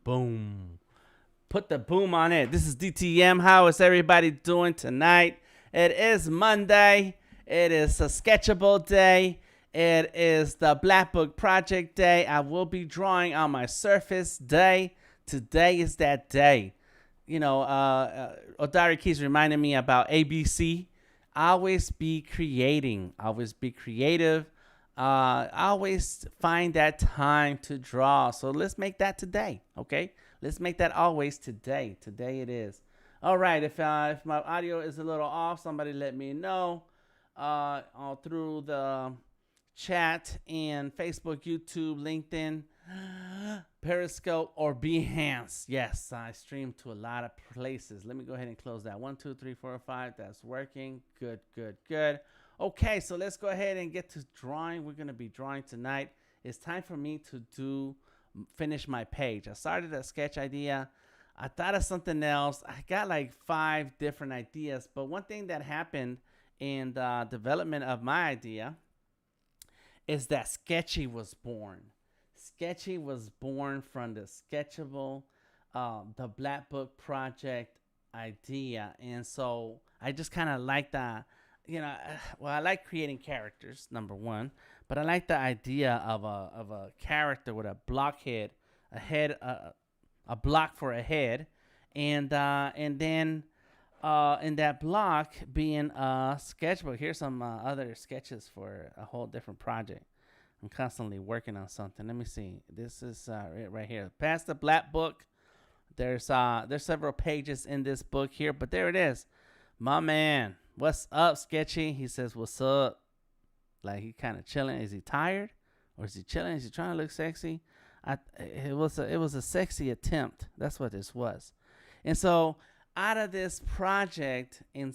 Boom. Put the boom on it. This is DTM. How is everybody doing tonight? It is Monday. It is a sketchable day. It is the Black Book Project day. I will be drawing on my Surface day. Today is that day. Odari keeps reminding me about ABC. Always be creating. Always be creative. Always find that time to draw. So let's make that today, okay? Let's make that always today. Today it is. All right. If my audio is a little off, somebody let me know all through the chat and Facebook, YouTube, LinkedIn, Periscope, or Behance. Yes, I stream to a lot of places. Let me go ahead and close that. 1, 2, 3, 4, 5. That's working. Good, good, good. Okay, so let's go ahead and get to drawing. We're going to be drawing tonight. It's time for me to finish my page. I started a sketch idea. I thought of something else. I got like 5 different ideas, but one thing that happened in the development of my idea is that Sketchy was born. Sketchy was born from the Sketchable, the Black Book Project idea. And so I just kind of like that. I like creating characters, number one, but I like the idea of a character with a blockhead, a head, a block for a head, and then in that block being a sketchbook. Here's some other sketches for a whole different project. I'm constantly working on something. Let me see. This is it right here. Past the Black Book. There's several pages in this book here, but there it is. My man, what's up, Sketchy? He says, "What's up?" Like he kind of chilling. Is he tired, or is he chilling? Is he trying to look sexy? It was a sexy attempt. That's what this was. And so out of this project in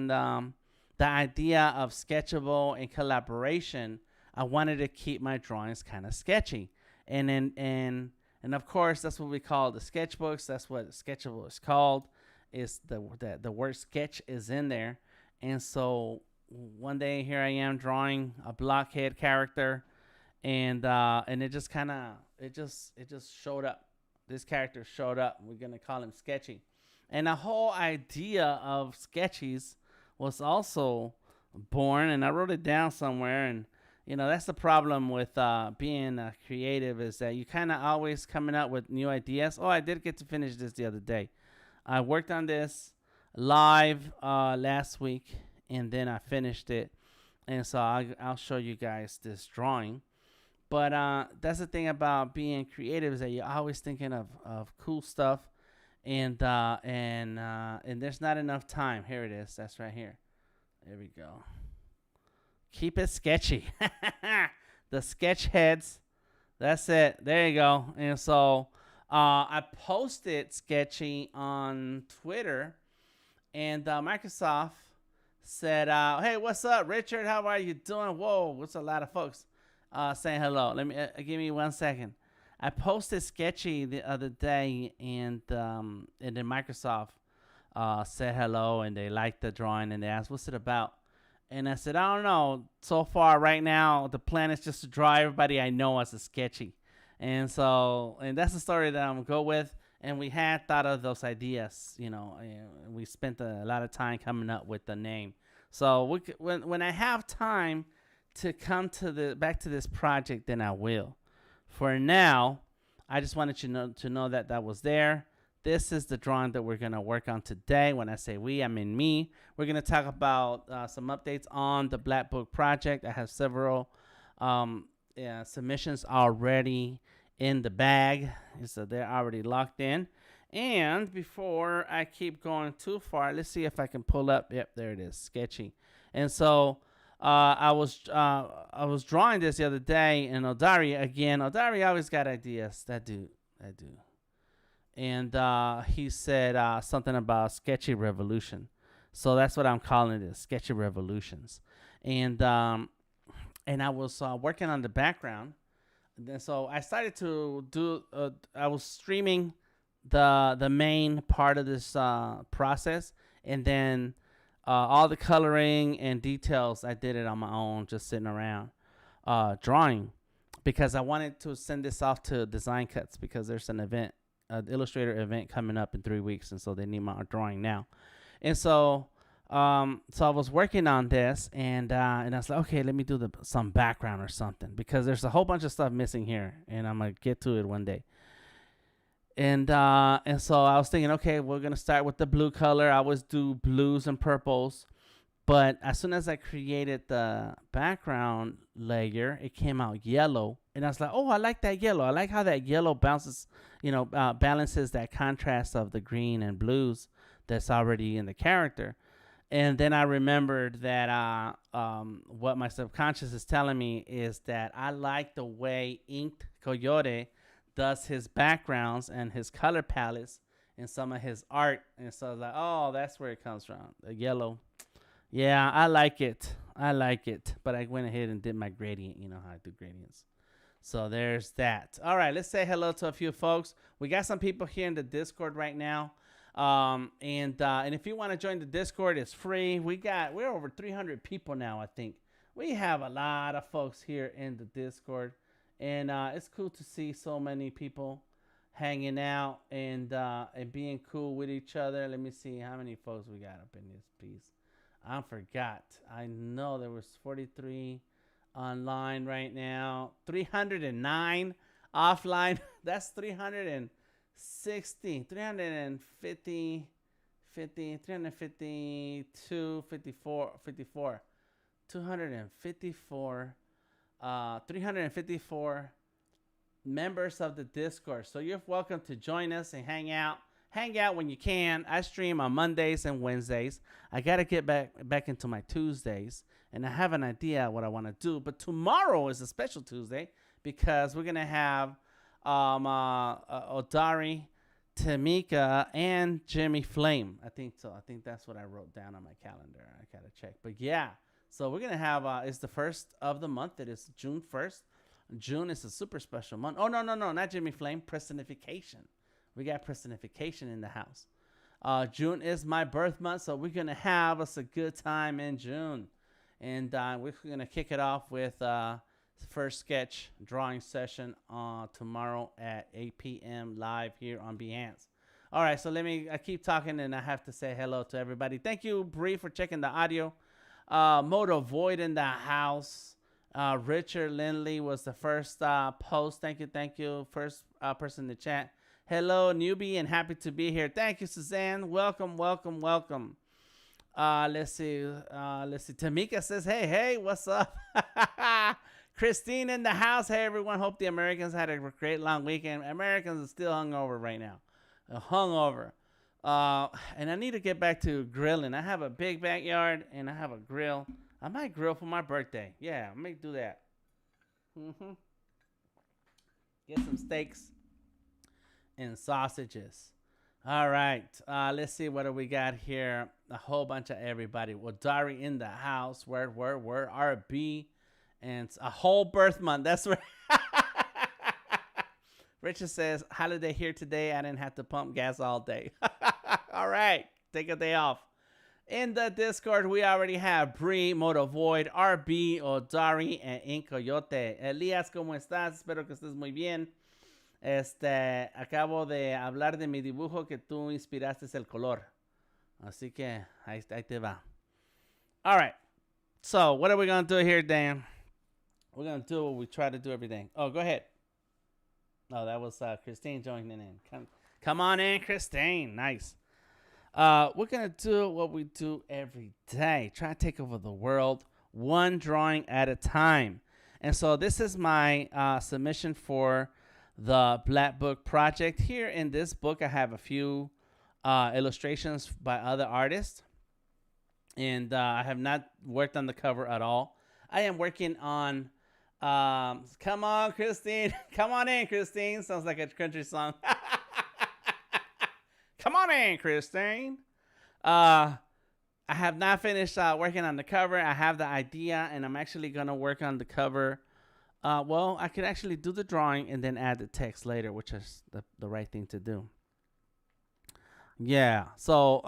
the idea of sketchable and collaboration, I wanted to keep my drawings kind of sketchy. And of course, that's what we call the sketchbooks. That's what sketchable is called. Is the word sketch is in there. And so one day here I am drawing a blockhead character, and it just showed up. This character showed up. We're gonna call him Sketchy. And the whole idea of sketches was also born, and I wrote it down somewhere. And that's the problem with being creative, is that you kind of always coming up with new ideas. Oh, I did get to finish this the other day. I worked on this live last week, and then I finished it. And so I'll show you guys this drawing. But that's the thing about being creative, is that you're always thinking of cool stuff, and there's not enough time. Here it is. That's right here. There we go. Keep it sketchy. The sketch heads. That's it. There you go. And so I posted Sketchy on Twitter, and Microsoft said, "Hey, what's up, Richard? How are you doing?" Whoa, what's a lot of folks saying hello. Let me give me 1 second. I posted Sketchy the other day, and then Microsoft said hello, and they liked the drawing, and they asked, "What's it about?" And I said, "I don't know. So far, right now, the plan is just to draw everybody I know as a Sketchy." And that's the story that I'm going to go with. And we had thought of those ideas, and we spent a lot of time coming up with the name. So when I have time to come back to this project, then I will. For now, I just wanted you to know that was there. This is the drawing that we're going to work on today. When I say we, I mean me. We're going to talk about some updates on the Black Book Project. I have several submissions already in the bag, so they're already locked in. And before I keep going too far, let's see if I can pull up. Yep, there it is, Sketchy. And so I was drawing this the other day, and Odari always got ideas. That dude. And he said something about Sketchy Revolution. So that's what I'm calling it, Sketchy Revolutions. And I was working on the background. And then so I started to do, I was streaming the main part of this process. And then all the coloring and details, I did it on my own, just sitting around drawing. because I wanted to send this off to Design Cuts because there's an event, an Illustrator event coming up in 3 weeks, and so they need my drawing now. And so I was working on this, and I was like, okay, let me do some background or something, because there's a whole bunch of stuff missing here, and I'm gonna get to it one day. And so I was thinking, okay, we're gonna start with the blue color. I always do blues and purples, but as soon as I created the background layer, it came out yellow, and I was like, oh, I like that yellow. I like how that yellow bounces, balances that contrast of the green and blues that's already in the character. And then I remembered that what my subconscious is telling me is that I like the way Inked Coyote does his backgrounds and his color palettes in some of his art. And so I was like, oh, that's where it comes from, the yellow. Yeah, I like it. But I went ahead and did my gradient. You know how I do gradients. So there's that. All right, let's say hello to a few folks. We got some people here in the Discord right now. And if you want to join the Discord, it's free. We're over 300 people now. I think we have a lot of folks here in the Discord, and it's cool to see so many people hanging out and being cool with each other. Let me see how many folks we got up in this piece. I forgot. I know there was 43 online right now, 309 offline. That's 350, 352, 54, 254, 354 members of the Discord. So you're welcome to join us and hang out. Hang out when you can. I stream on Mondays and Wednesdays. I got to get back into my Tuesdays, and I have an idea what I want to do. But tomorrow is a special Tuesday because we're going to have Odari, Tamika, and Jimmy Flame. I think so. I think that's what I wrote down on my calendar. I got to check. But yeah, so we're going to have, it's the first of the month. It is June 1st. June is a super special month. Oh, no, not Jimmy Flame. Personification. We got personification in the house. June is my birth month, so we're going to have us a good time in June. And we're going to kick it off with first sketch drawing session tomorrow at 8 p.m. live here on Behance. All right, so I keep talking, and I have to say hello to everybody. Thank you, Bree, for checking the audio. Moto Void in the house. Richard Lindley was the first post. Thank you. First person to chat. Hello, newbie, and happy to be here. Thank you, Suzanne. Welcome. Let's see. Tamika says, hey, what's up? Christine in the house. Hey, everyone. Hope the Americans had a great long weekend. Americans are still hungover right now. Hungover. And I need to get back to grilling. I have a big backyard, and I have a grill. I might grill for my birthday. Yeah, I might do that. Get some steaks and sausages. All right. Let's see what do we got here. A whole bunch of everybody. Well, Dari in the house. Word. RB. And a whole birth month. That's right. Richard says, holiday here today. I didn't have to pump gas all day. All right. Take a day off. In the Discord, we already have Bree, Moto Void, RB, Odari, and Ink Coyote. Elías, ¿cómo estás? Espero que estés muy bien. Acabo de hablar de mi dibujo que tú inspiraste el color. Así que ahí te va. All right. So, what are we going to do here, Dan? We're going to do what we try to do every day. Oh, go ahead. Oh, that was Christine joining in. Come on in, Christine. Nice. We're going to do what we do every day. Try to take over the world one drawing at a time. And so this is my submission for the Black Book project. Here in this book, I have a few illustrations by other artists. And I have not worked on the cover at all. I am working on... come on, Christine. Come on in, Christine. Sounds like a country song. Come on in, Christine. I have not finished working on the cover. I have the idea, and I'm actually going to work on the cover. Well, I could actually do the drawing and then add the text later, which is the right thing to do. Yeah, so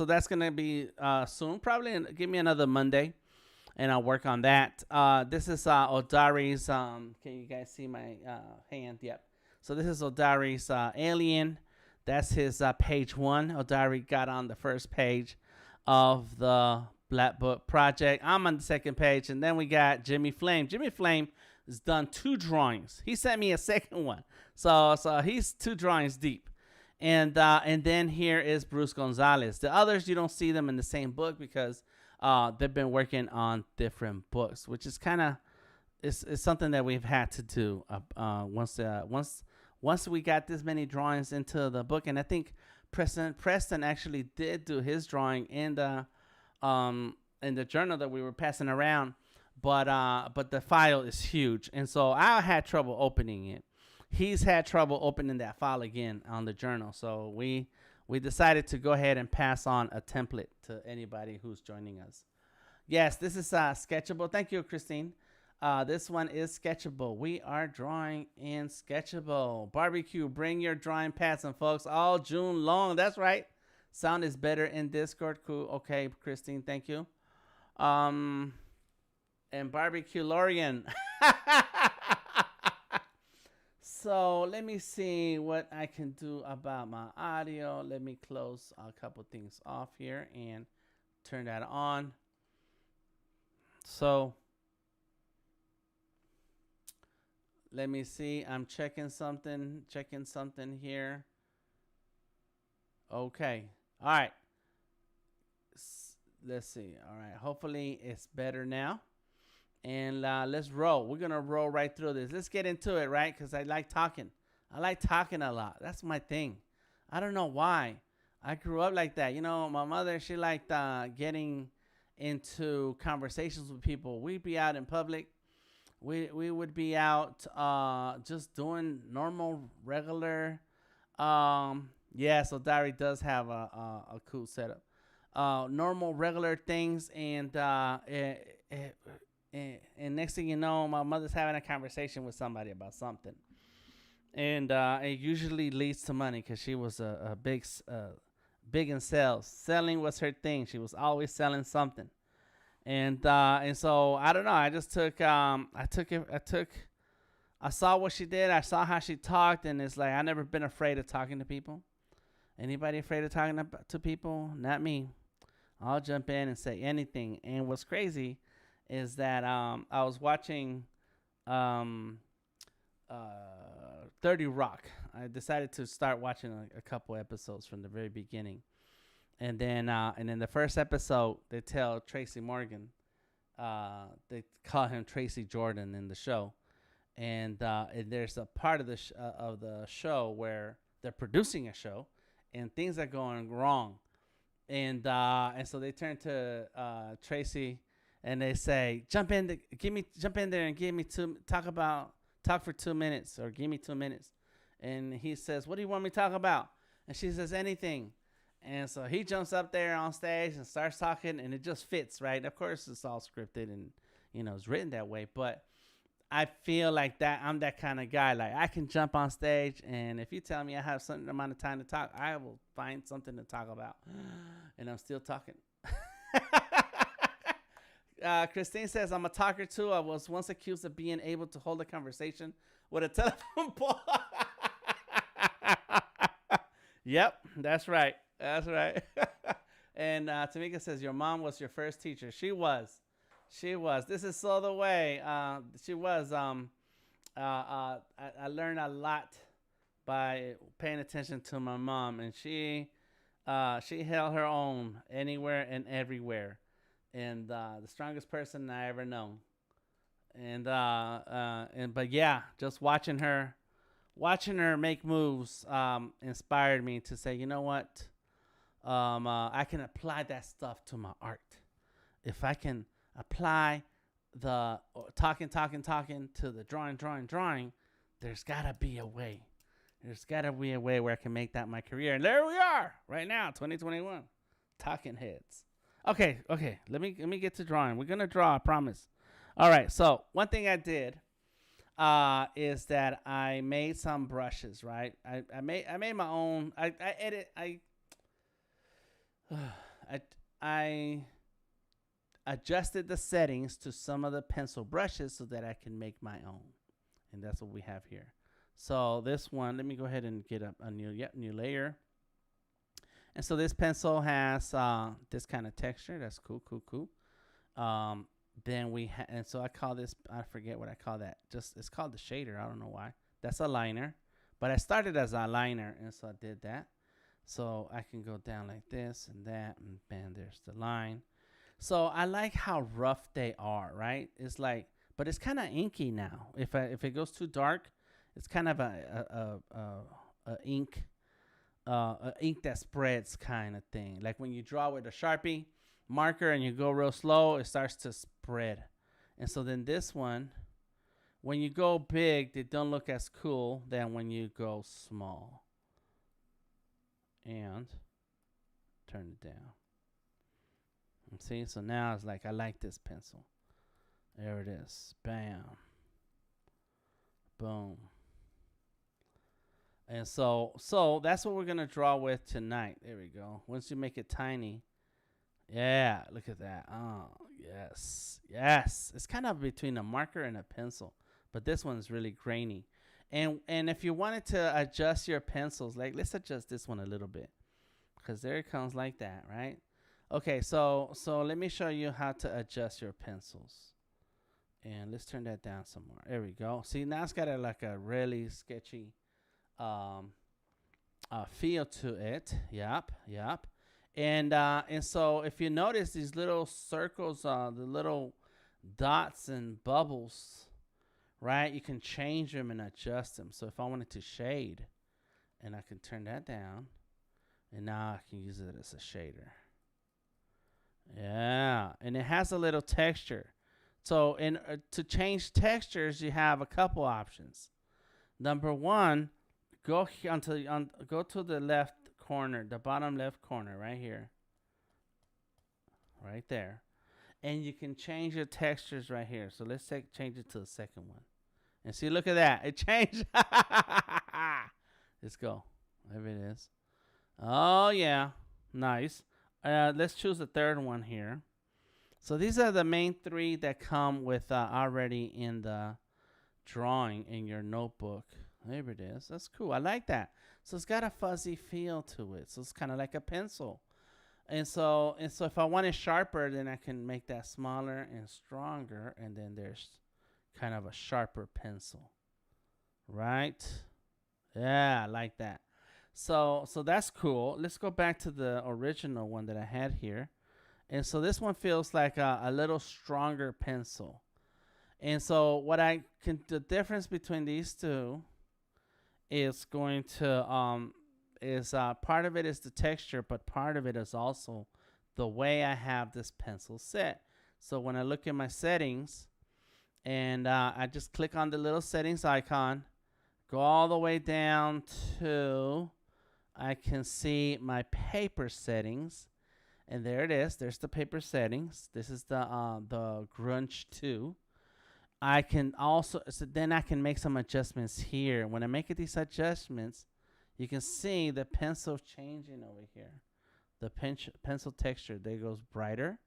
that's going to be soon. Probably give me another Monday. and I'll work on that. This is Odari's. Can you guys see my hand? Yep. So this is Odari's Alien. That's his page 1. Odari got on the first page of the Black Book project. I'm on the second page, and then we got Jimmy Flame. Jimmy Flame has done 2 drawings. He sent me a second one, so he's 2 drawings deep. And then here is Bruce Gonzalez. The others, you don't see them in the same book because they've been working on different books, which is kind of it's something that we've had to do once we got this many drawings into the book. And I think Preston actually did do his drawing in the journal that we were passing around, but the file is huge, and so I had trouble opening it. He's had trouble opening that file again on the journal, so we decided to go ahead and pass on a template to anybody who's joining us. Yes, this is Sketchable. Thank you, Christine. This one is Sketchable. We are drawing in Sketchable. Barbecue, bring your drawing pads and folks all June long. That's right. Sound is better in Discord. Cool. Okay, Christine, thank you. And Barbecue Lorian. So let me see what I can do about my audio. Let me close a couple things off here and turn that on. So let me see. I'm checking something here. Okay. All right. Let's see. All right. Hopefully it's better now. And let's roll. We're going to roll right through this. Let's get into it, right? Because I like talking. I like talking a lot. That's my thing. I don't know why. I grew up like that. You know, my mother, she liked getting into conversations with people. We'd be out in public. We would be out just doing normal, regular. Yeah, so Diary does have a cool setup. Normal, regular things. And next thing you know, my mother's having a conversation with somebody about something. And it usually leads to money because she was a big in sales. Selling was her thing. She was always selling something. And so I don't know. I just took I saw what she did. I saw how she talked, and it's like I never been afraid of talking to people. Anybody afraid of talking to people? Not me. I'll jump in and say anything. And what's crazy is that I was watching 30 Rock. I decided to start watching a couple episodes from the very beginning. And then in the first episode, they tell Tracy Morgan, they call him Tracy Jordan in the show. And there's a part of the show where they're producing a show and things are going wrong. And so they turn to Tracy and they say, jump in there and give me talk for 2 minutes, or give me 2 minutes. And he says, what do you want me to talk about? And she says, anything. And so he jumps up there on stage and starts talking, and it just fits, right? Of course, it's all scripted and, it's written that way. But I feel like that I'm that kind of guy. Like, I can jump on stage, and if you tell me I have a certain amount of time to talk, I will find something to talk about. And I'm still talking. Christine says, I'm a talker too. I was once accused of being able to hold a conversation with a telephone pole. Yep, that's right. That's right. And Tamika says, your mom was your first teacher. She was. This is so the way. She was. I learned a lot by paying attention to my mom, and she held her own anywhere and everywhere. And the strongest person I ever known. But yeah, just watching her make moves inspired me to say, you know what? I can apply that stuff to my art. If I can apply the talking to the drawing, there's gotta be a way. There's gotta be a way where I can make that my career. And there we are right now, 2021, talking heads. Okay. Let me get to drawing. We're gonna draw, I promise. All right. So one thing I did is that I made some brushes. Right. I made my own. I adjusted the settings to some of the pencil brushes so that I can make my own. And that's what we have here. So this one, let me go ahead and get a new layer. And so this pencil has this kind of texture. That's cool, cool, cool. Then and so I call this, I forget what I call that. It's called the shader. I don't know why. That's a liner. But I started as a liner, and so I did that. So I can go down like this and that, and bam, there's the line. So I like how rough they are, right? It's like, but it's kind of inky now. If it goes too dark, it's kind of a ink that spreads kind of thing. Like when you draw with a Sharpie marker and you go real slow, it starts to spread. And so then this one, when you go big, they don't look as cool than when you go small. And turn it down. See, so now it's like I like this pencil. There it is. Bam. Boom. And so that's what we're going to draw with tonight. There we go. Once you make it tiny. Yeah, look at that. Oh, yes. Yes. It's kind of between a marker and a pencil. But this one's really grainy. And if you wanted to adjust your pencils, like let's adjust this one a little bit. Because there it comes like that, right? Okay, so let me show you how to adjust your pencils. And let's turn that down some more. There we go. See, now it's got like a really sketchy feel to it. Yep. And so if you notice these little circles, the little dots and bubbles, right? You can change them and adjust them. So if I wanted to shade, and I can turn that down, and now I can use it as a shader. Yeah, and it has a little texture. So to change textures, you have a couple options. Number one, go to the left corner, the bottom left corner right here. Right there. And you can change your textures right here. So let's change it to the second one. And see, look at that. It changed. Let's go. There it is. Oh, yeah. Nice. Let's choose the third one here. So these are the main three that come with already in the drawing in your notebook. There it is. That's cool. I like that. So it's got a fuzzy feel to it. So it's kind of like a pencil. And so if I want it sharper, then I can make that smaller and stronger. And then there's kind of a sharper pencil. Right? Yeah, I like that. So that's cool. Let's go back to the original one that I had here. And so this one feels like a little stronger pencil. And so the difference between these two is going to, part of it is the texture, but part of it is also the way I have this pencil set. So when I look at my settings and I just click on the little settings icon, go all the way down to, I can see my paper settings. And there it is. There's the paper settings. This is the Grunge 2. I can also, so then I can make some adjustments here. When I make these adjustments, you can see the pencil changing over here. The pencil texture, there goes brighter,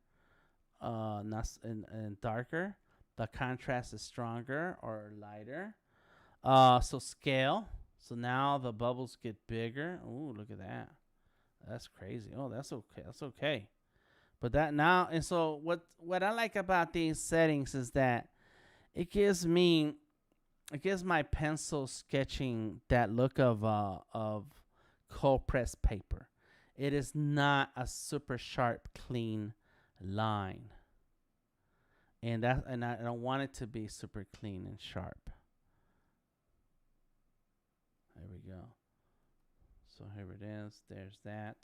and darker. The contrast is stronger or lighter. So scale. So now the bubbles get bigger. Ooh, look at that. That's crazy. Oh, that's okay. That's okay. But that now, and so what I like about these settings is that it gives my pencil sketching that look of cold pressed paper. It is not a super sharp, clean line. And I don't want it to be super clean and sharp. There we go. So here it is. There's that.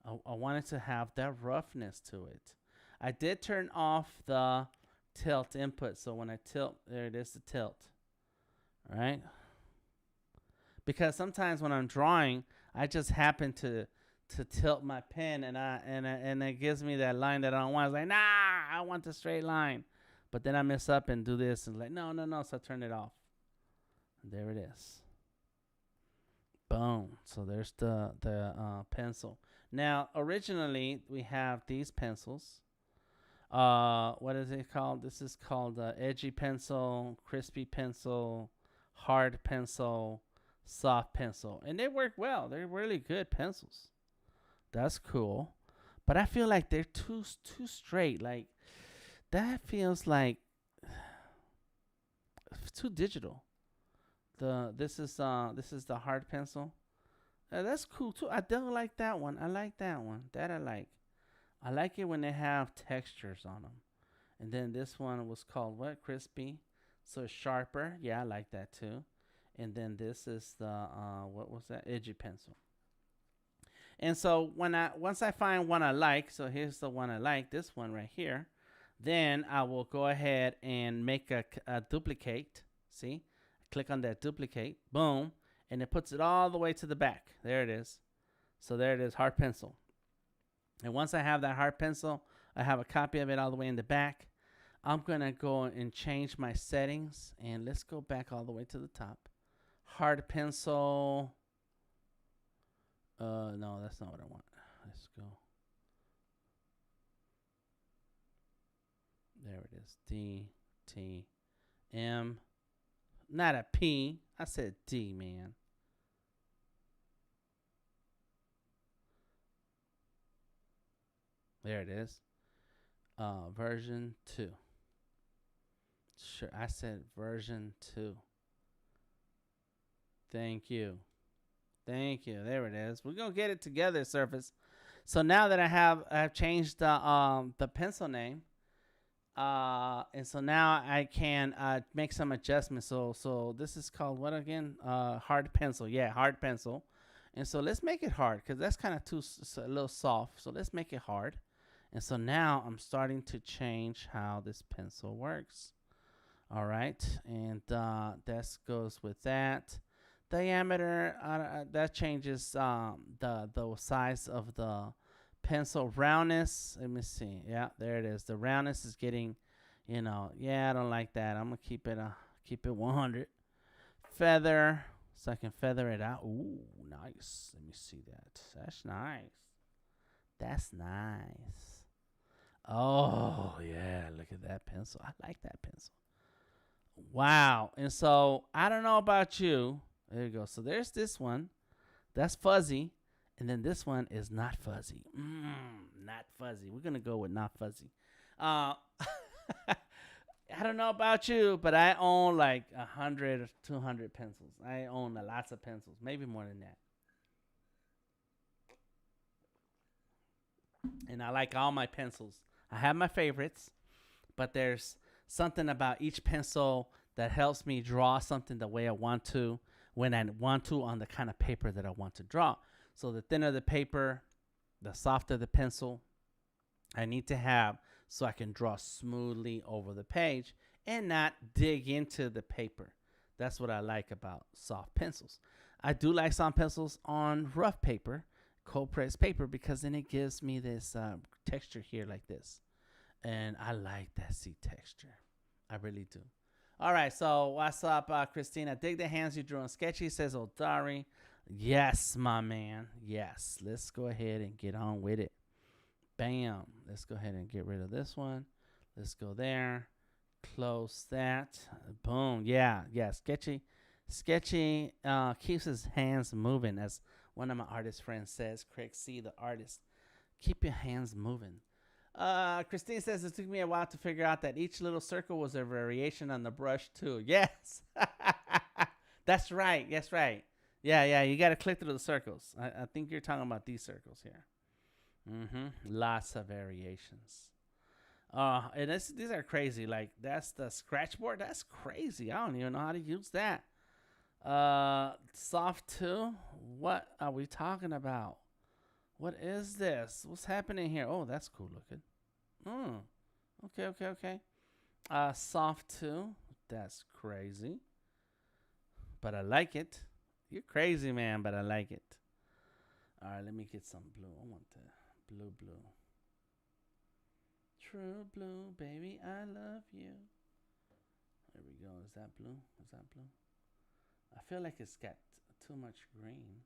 I wanted to have that roughness to it. I did turn off the tilt input. So when I tilt, there it is, the tilt. All right? Because sometimes when I'm drawing, I just happen to tilt my pen and it gives me that line that I don't want. It's like, nah, I want the straight line. But then I mess up and do this and like, no. So I turn it off. And there it is. Boom. So there's the pencil. Now, originally, we have these pencils. What is it called? This is called edgy pencil, crispy pencil, hard pencil, soft pencil, and they work well. They're really good pencils. That's cool. But I feel like they're too straight. Like that feels like too digital. This is the hard pencil. That's cool too. I don't like that one. I like that one. That I like. I like it when they have textures on them. And then this one was called what? Crispy. So it's sharper. Yeah, I like that too. And then this is the what was that? Edgy pencil. And so once I find one I like, so here's the one I like, this one right here, then I will go ahead and make a duplicate. See? Click on that duplicate. Boom. And it puts it all the way to the back. There it is. So there it is, hard pencil. And once I have that hard pencil, I have a copy of it all the way in the back. I'm going to go and change my settings. And let's go back all the way to the top. Hard pencil. No, that's not what I want. Let's go. There it is. D, T, M. Not a P. I said D, man. There it is. Version 2. Sure, I said version 2. Thank you. Thank you. There it is. We're gonna get it together, Surface. So now that I've changed the pencil name, and so now I can make some adjustments. So this is called what again? Hard pencil. Yeah, hard pencil. And so let's make it hard because that's kind of a little soft. So let's make it hard. And so now I'm starting to change how this pencil works. All right, and that goes with that. Diameter that changes the size of the pencil. Roundness, let me see. Yeah, there it is. The roundness is getting, yeah, I don't like that. I'm gonna keep it 100. Feather, so I can feather it out. Ooh, nice. Let me see that. That's nice. That's nice. Oh yeah, look at that pencil. I like that pencil. Wow. And so I don't know about you. There you go. So there's this one. That's fuzzy. And then this one is not fuzzy. Not fuzzy. We're going to go with not fuzzy. I don't know about you, but I own like 100 or 200 pencils. I own lots of pencils. Maybe more than that. And I like all my pencils. I have my favorites, but there's something about each pencil that helps me draw something the way I want to, when I want to, on the kind of paper that I want to draw. So the thinner the paper, the softer the pencil I need to have, so I can draw smoothly over the page and not dig into the paper. That's what I like about soft pencils. I do like soft pencils on rough paper, cold pressed paper, because then it gives me this texture here like this. And I like that seat texture. I really do. All right, so what's up, Christina? Dig the hands you drew on Sketchy, says Odari. Yes, my man. Yes. Let's go ahead and get on with it. Bam. Let's go ahead and get rid of this one. Let's go there. Close that. Boom. Yeah. Sketchy. Sketchy keeps his hands moving, as one of my artist friends says. Craig C., the artist. Keep your hands moving. Christine says it took me a while to figure out that each little circle was a variation on the brush too. Yes. That's right. That's right. Yeah. You got to click through the circles. I think you're talking about these circles here. Lots of variations. And these are crazy. Like, that's the scratch board. That's crazy. I don't even know how to use that. Soft 2. What are we talking about? What is this? What's happening here? Oh, that's cool looking. Okay. Soft 2. That's crazy. But I like it. You're crazy, man, but I like it. All right, let me get some blue. I want the blue. True blue, baby, I love you. There we go. Is that blue? I feel like it's got too much green.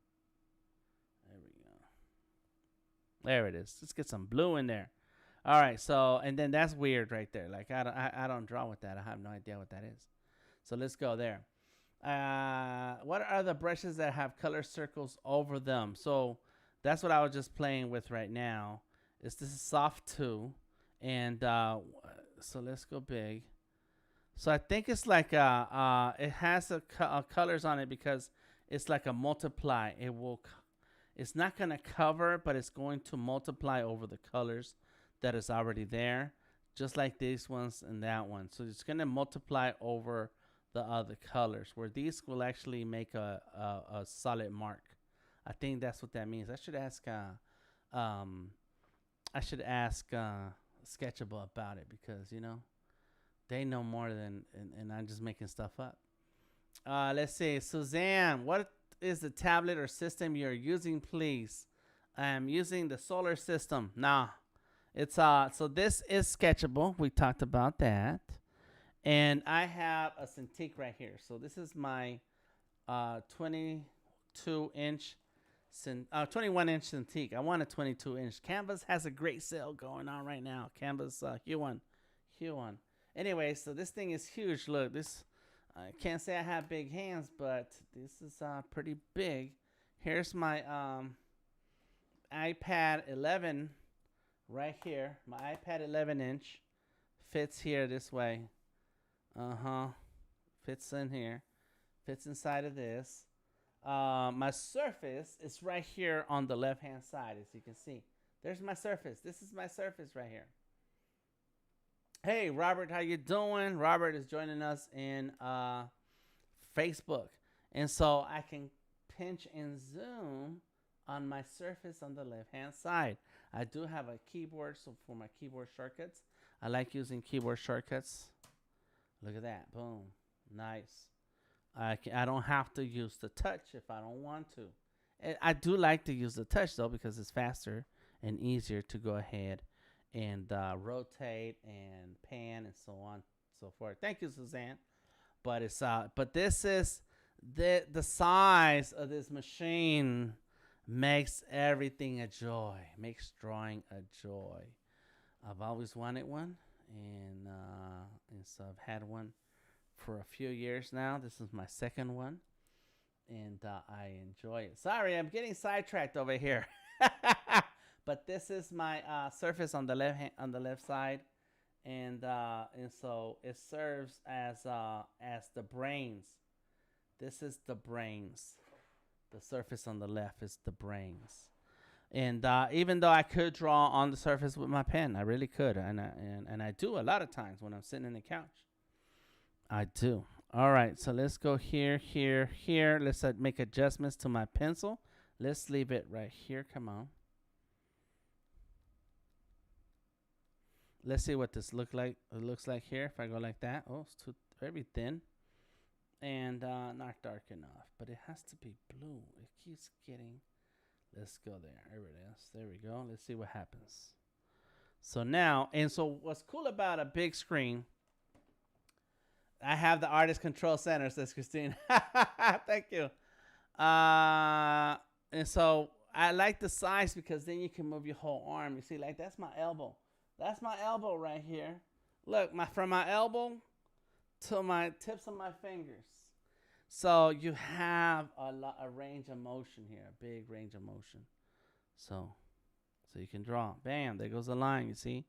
There we go. There it is. Let's get some blue in there. All right, so and then that's weird right there. Like I don't draw with that. I have no idea what that is. So let's go there. What are the brushes that have color circles over them? So that's what I was just playing with right now. This is soft 2, and so let's go big. So I think it's like it has colors on it because it's like a multiply. It's not gonna cover, but it's going to multiply over the colors that is already there, just like these ones and that one. So it's gonna multiply over the other colors, where these will actually make a solid mark. I think that's what that means. Um, I should ask Sketchable about it, because they know more than, and I'm just making stuff up. Let's see, Suzanne, what is the tablet or system you're using, please? I'm using the solar system. Nah, it's so this is Sketchable. We talked about that. And I have a Cintiq right here. So this is my 22-inch, 21-inch Cintiq. I want a 22-inch. Canvas has a great sale going on right now. Canvas, Huon. Anyway, so this thing is huge. Look, this, I can't say I have big hands, but this is pretty big. Here's my iPad 11 right here. My iPad 11-inch fits here this way. Fits in here. Fits inside of this. My Surface is right here on the left-hand side, as you can see. There's my Surface. This is my Surface right here. Hey, Robert, how you doing? Robert is joining us in Facebook. And so I can pinch and zoom on my Surface on the left-hand side. I do have a keyboard, so for my keyboard shortcuts, I like using keyboard shortcuts. Look at that. Boom. Nice. I don't have to use the touch if I don't want to. I do like to use the touch, though, because it's faster and easier to go ahead and rotate and pan and so on and so forth. Thank you, Suzanne. But this is the size of this machine makes everything a joy. Makes drawing a joy. I've always wanted one, and so I've had one for a few years now. This is my second one, and I enjoy it. Sorry, I'm getting sidetracked over here. But this is my Surface on the left side, and so it serves as the brains. This is the brains. The Surface on the left is the brains. And even though I could draw on the Surface with my pen, I really could, and I do a lot of times when I'm sitting in the couch. I do. All right, so let's go here, here, here. Let's make adjustments to my pencil. Let's leave it right here. Come on. Let's see what this looks like here. If I go like that, oh, it's too very thin, and not dark enough. But it has to be blue. It keeps getting. Let's go there. There it is. There we go. Let's see what happens. So now, and so what's cool about a big screen? I have the Artist Control Center, says Christine. Thank you. And so I like the size because then you can move your whole arm. You see, like that's my elbow. That's my elbow right here. Look, from my elbow to my tips of my fingers. So you have a range of motion here, a big range of motion. So you can draw. Bam, there goes a line, you see?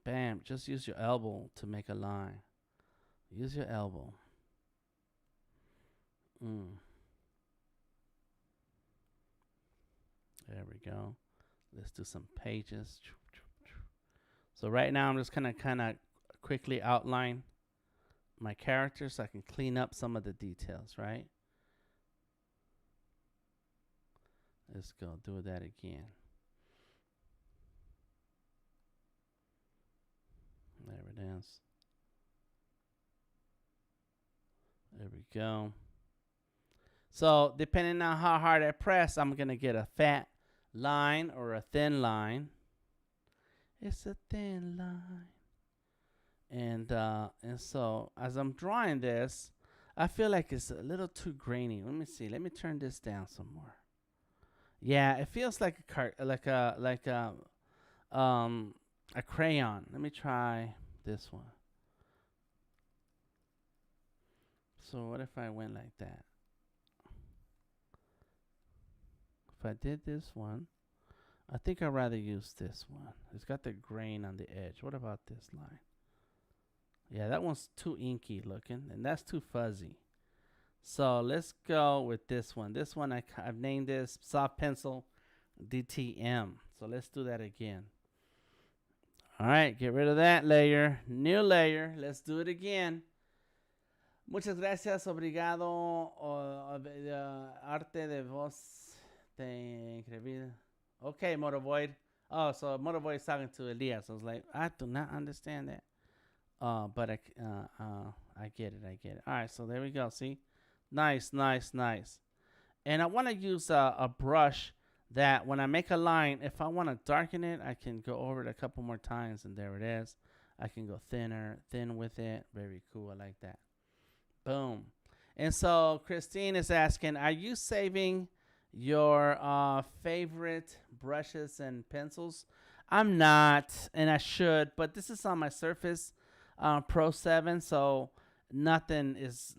Bam, just use your elbow to make a line. Use your elbow. There we go. Let's do some pages. So right now I'm just gonna kind of quickly outline my character so I can clean up some of the details, right? Let's go do that again. There it is. There we go. So depending on how hard I press, I'm gonna get a fat line or a thin line. It's a thin line. And so as I'm drawing this, I feel like it's a little too grainy. Let me see. Let me turn this down some more. Yeah, it feels like a a crayon. Let me try this one. So what if I went like that? If I did this one, I think I'd rather use this one. It's got the grain on the edge. What about this line? Yeah, that one's too inky looking, and that's too fuzzy. So let's go with this one. This one, I've named this Soft Pencil DTM. So let's do that again. All right, get rid of that layer. New layer. Let's do it again. Muchas gracias. Obrigado. Arte de voz de increíble. Okay, Motovoid. Oh, so Motovoid is talking to Elias. I was like, I do not understand that. But I get it. I get it. All right, so there we go. See? Nice, nice, nice. And I want to use a brush that when I make a line, if I want to darken it, I can go over it a couple more times, and there it is. I can go thin with it. Very cool. I like that. Boom. And so Christine is asking, are you saving your favorite brushes and pencils? I'm not, and I should, but this is on my Surface Pro 7, so nothing is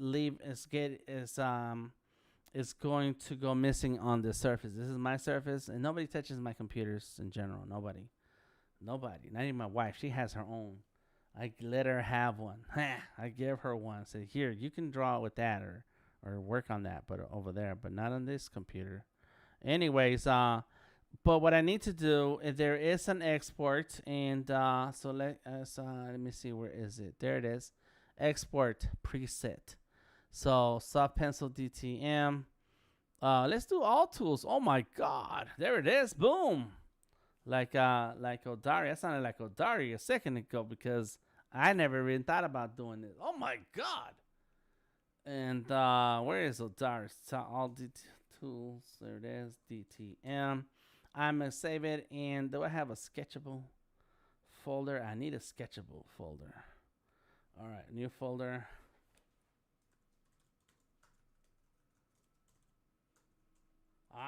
going to go missing on the Surface. This is my Surface, and nobody touches my computers in general. Nobody. Not even my wife. She has her own. I let her have one. I give her one. Say, here, you can draw with that or work on that, but over there, but not on this computer. Anyways, but what I need to do, there is an export, and so let me see, where is it? There it is. Export preset. So Soft Pencil DTM. Let's do all tools. Oh my God, there it is. Boom. Like Odari. That sounded like Odari a second ago because I never even thought about doing this. Oh my God. And where is Odari? All tools. There it is. DTM. I'm gonna save it. And do I have a sketchable folder? I need a sketchable folder. All right, new folder. All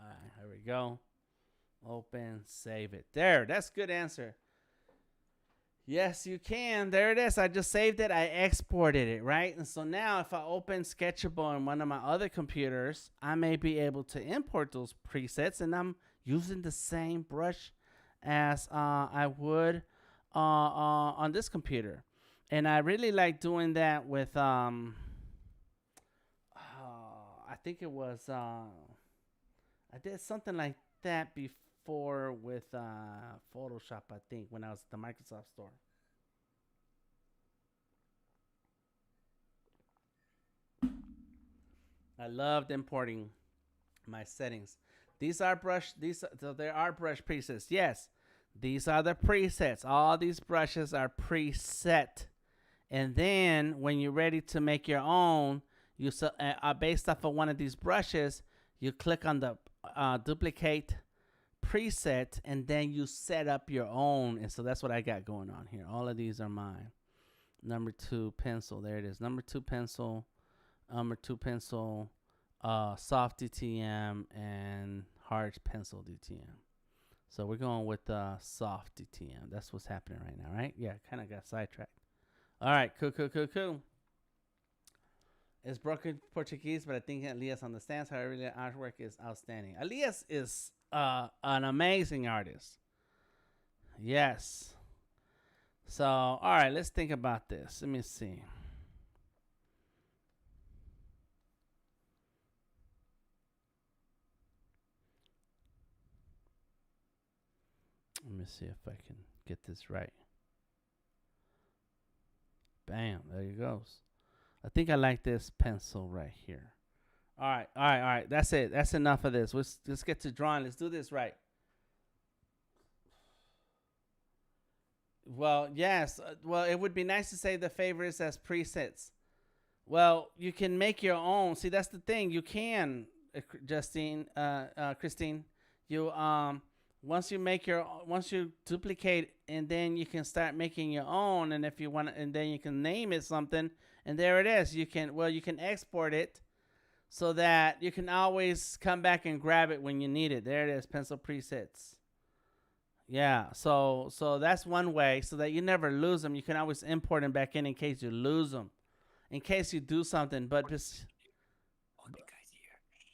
right, here we go. Open, save it. There, that's a good answer. Yes, you can. There it is. I just saved it. I exported it, right? And so now if I open Sketchable on one of my other computers, I may be able to import those presets, and I'm using the same brush as I would on this computer. And I really like doing that with, I think it was, I did something like that before with Photoshop, I think, when I was at the Microsoft Store. I loved importing my settings. So there are brush presets. Yes, these are the presets. All these brushes are preset. And then when you're ready to make your own, you based off of one of these brushes, you click on the duplicate preset, and then you set up your own. And so that's what I got going on here. All of these are mine. Number 2 pencil. There it is. Number 2 pencil. Number 2 pencil. Soft DTM and hard pencil DTM. So we're going with the soft DTM. That's what's happening right now, right? Yeah, kind of got sidetracked. All right, cool. It's broken Portuguese, but I think Elias understands. However, the artwork is outstanding. Elias is an amazing artist. Yes. So, all right, let's think about this. Let me see. Let me see if I can get this right. Bam, there he goes. I think I like this pencil right here. All right. That's it. That's enough of this. Let's get to drawing. Let's do this right. Well, yes. Well, it would be nice to say the favorites as presets. Well, you can make your own. See, that's the thing. You can, Christine. You once you duplicate, and then you can start making your own. And if you want, and then you can name it something, and there it is. You can export it. so that you can always come back and grab it when you need it. There it is, pencil presets. Yeah, so that's one way, so that you never lose them. You can always import them back in case you lose them, in case you do something. But just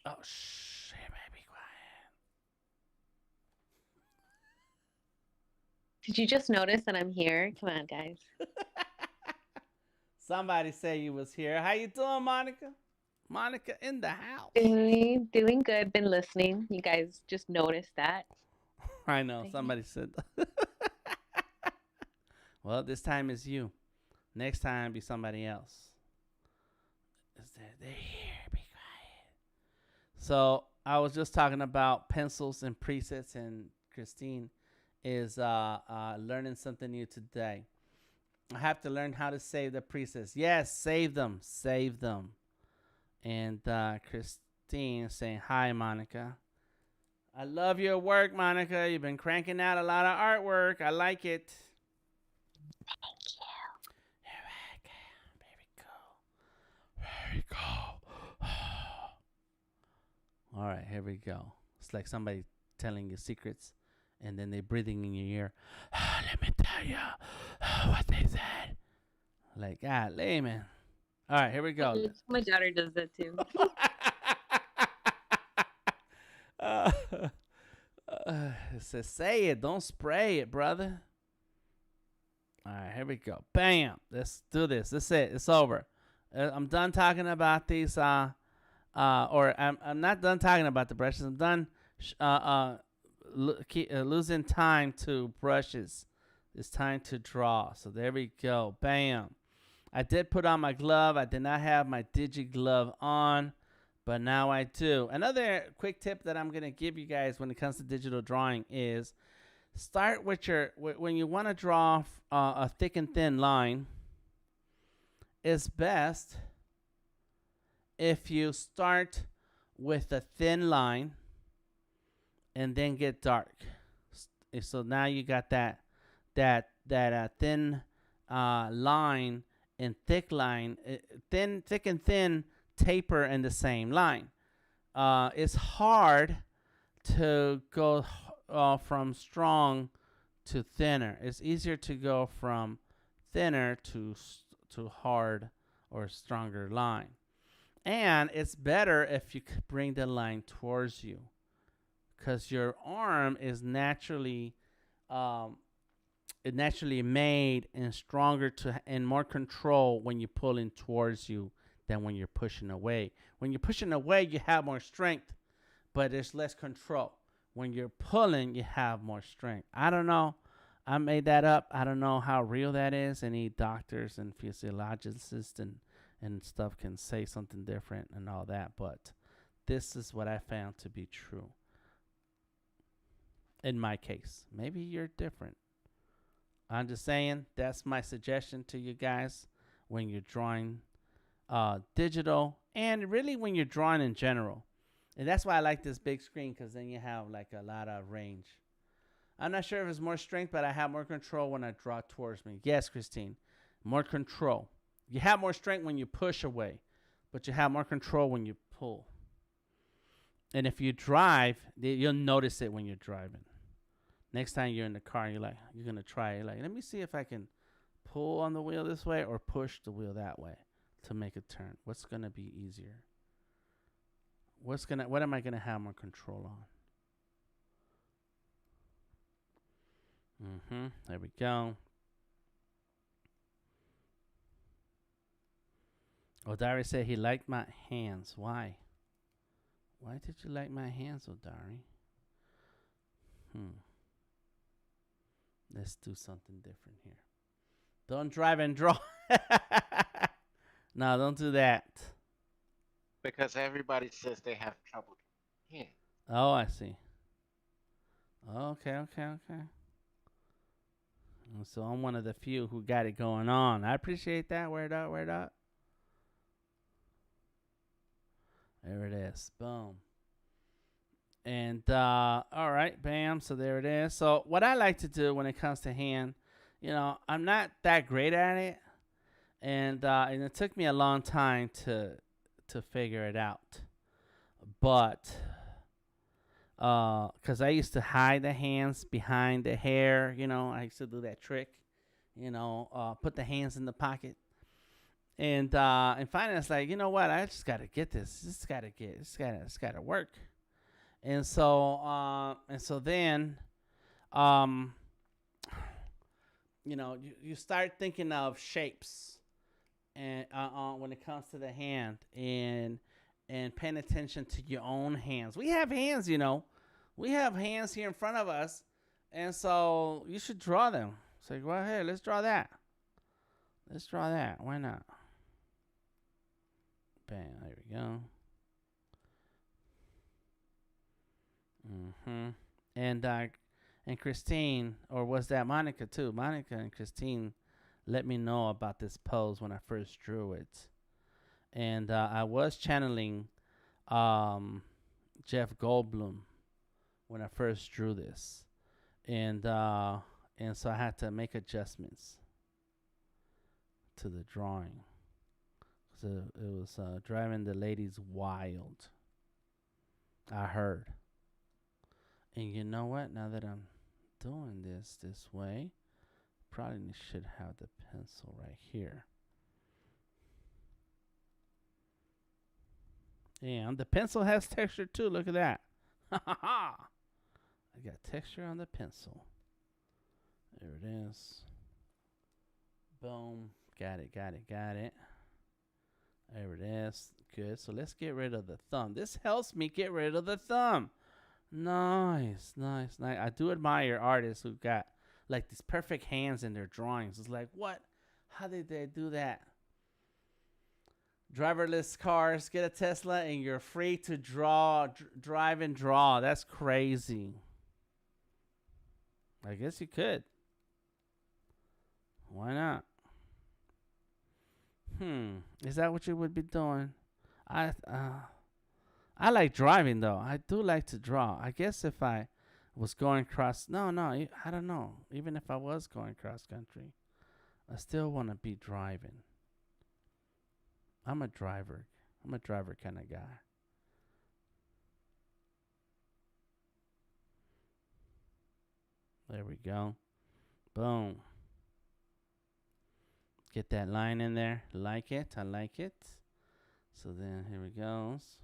oh shh, hey baby, quiet. Did you just notice that I'm here? Come on, guys. Somebody say you was here. How you doing, Monica? Monica in the house. Doing good. Been listening. You guys just noticed that. I know somebody said. Well, this time is you. Next time be somebody else. They're here. Be quiet. So I was just talking about pencils and presets, and Christine is learning something new today. I have to learn how to save the presets. Yes, save them. Save them. And Christine saying, hi, Monica. I love your work, Monica. You've been cranking out a lot of artwork. I like it. Thank you. Here we go. All right, here we go. It's like somebody telling you secrets, and then they're breathing in your ear. Let me tell you what they said. Like, God, man. All right, here we go. My daughter does that too. It says, say it, don't spray it, brother. All right, here we go. Bam. Let's do this. That's it. It's over. I'm done talking about these. Or I'm not done talking about the brushes. I'm done losing time to brushes. It's time to draw. So there we go. Bam. I did put on my glove. I did not have my Digi glove on, but now I do. Another quick tip that I'm going to give you guys when it comes to digital drawing is start with when you want to draw a thick and thin line, it's best if you start with a thin line and then get dark. So now you got that thin line and thick line, thick and thin taper in the same line. It's hard to go from strong to thinner. It's easier to go from thinner to hard or stronger line. And it's better if you bring the line towards you, because your arm is naturally made and stronger and more control when you pull in towards you than when you're pushing away. When you're pushing away, you have more strength, but there's less control. When you're pulling, you have more strength. I don't know. I made that up. I don't know how real that is. Any doctors and physiologists and stuff can say something different and all that, but this is what I found to be true. In my case, maybe you're different. I'm just saying that's my suggestion to you guys when you're drawing digital, and really when you're drawing in general. And that's why I like this big screen, because then you have like a lot of range. I'm not sure if it's more strength, but I have more control when I draw towards me. Yes, Christine, more control. You have more strength when you push away, but you have more control when you pull. And if you drive, you'll notice it when you're driving. Next time you're in the car, you're going to try it. Like, let me see if I can pull on the wheel this way or push the wheel that way to make a turn. What's going to be easier? What am I going to have more control on? There we go. Odari said he liked my hands. Why? Why did you like my hands, Odari? Let's do something different here. Don't drive and draw. No, don't do that. Because everybody says they have trouble. Yeah. Oh, I see. Okay. So I'm one of the few who got it going on. I appreciate that. Word up. There it is. Boom. And all right, bam. So there it is. So what I like to do when it comes to hand, I'm not that great at it, and it took me a long time to figure it out. but because I used to hide the hands behind the hair, I used to do that trick, put the hands in the pocket. And finally, it's like, you know what? I just gotta get this. It's gotta work. And so then, um, you start thinking of shapes, and when it comes to the hand, and paying attention to your own hands. We have hands, we have hands here in front of us, and so you should draw them. It's like, well, hey, let's draw that. Let's draw that. Why not? Bam, there we go. And Christine, or was that Monica too? Monica and Christine let me know about this pose when I first drew it. And I was channeling Jeff Goldblum when I first drew this. And so I had to make adjustments to the drawing. So it was driving the ladies wild, I heard. And you know what? Now that I'm doing this way, probably should have the pencil right here. And the pencil has texture too. Look at that. I got texture on the pencil. There it is. Boom. Got it. There it is. Good. So let's get rid of the thumb. This helps me get rid of the thumb. Nice. I do admire artists who got like these perfect hands in their drawings. It's like, what? How did they do that? Driverless cars, get a Tesla, and you're free to drive and draw. That's crazy. I guess you could. Why not? Is that what you would be doing? I like driving though. I do like to draw. I guess if I was going cross, I don't know. Even if I was going cross country, I still want to be driving. I'm a driver kind of guy. There we go. Boom. Get that line in there. I like it. So then here it goes.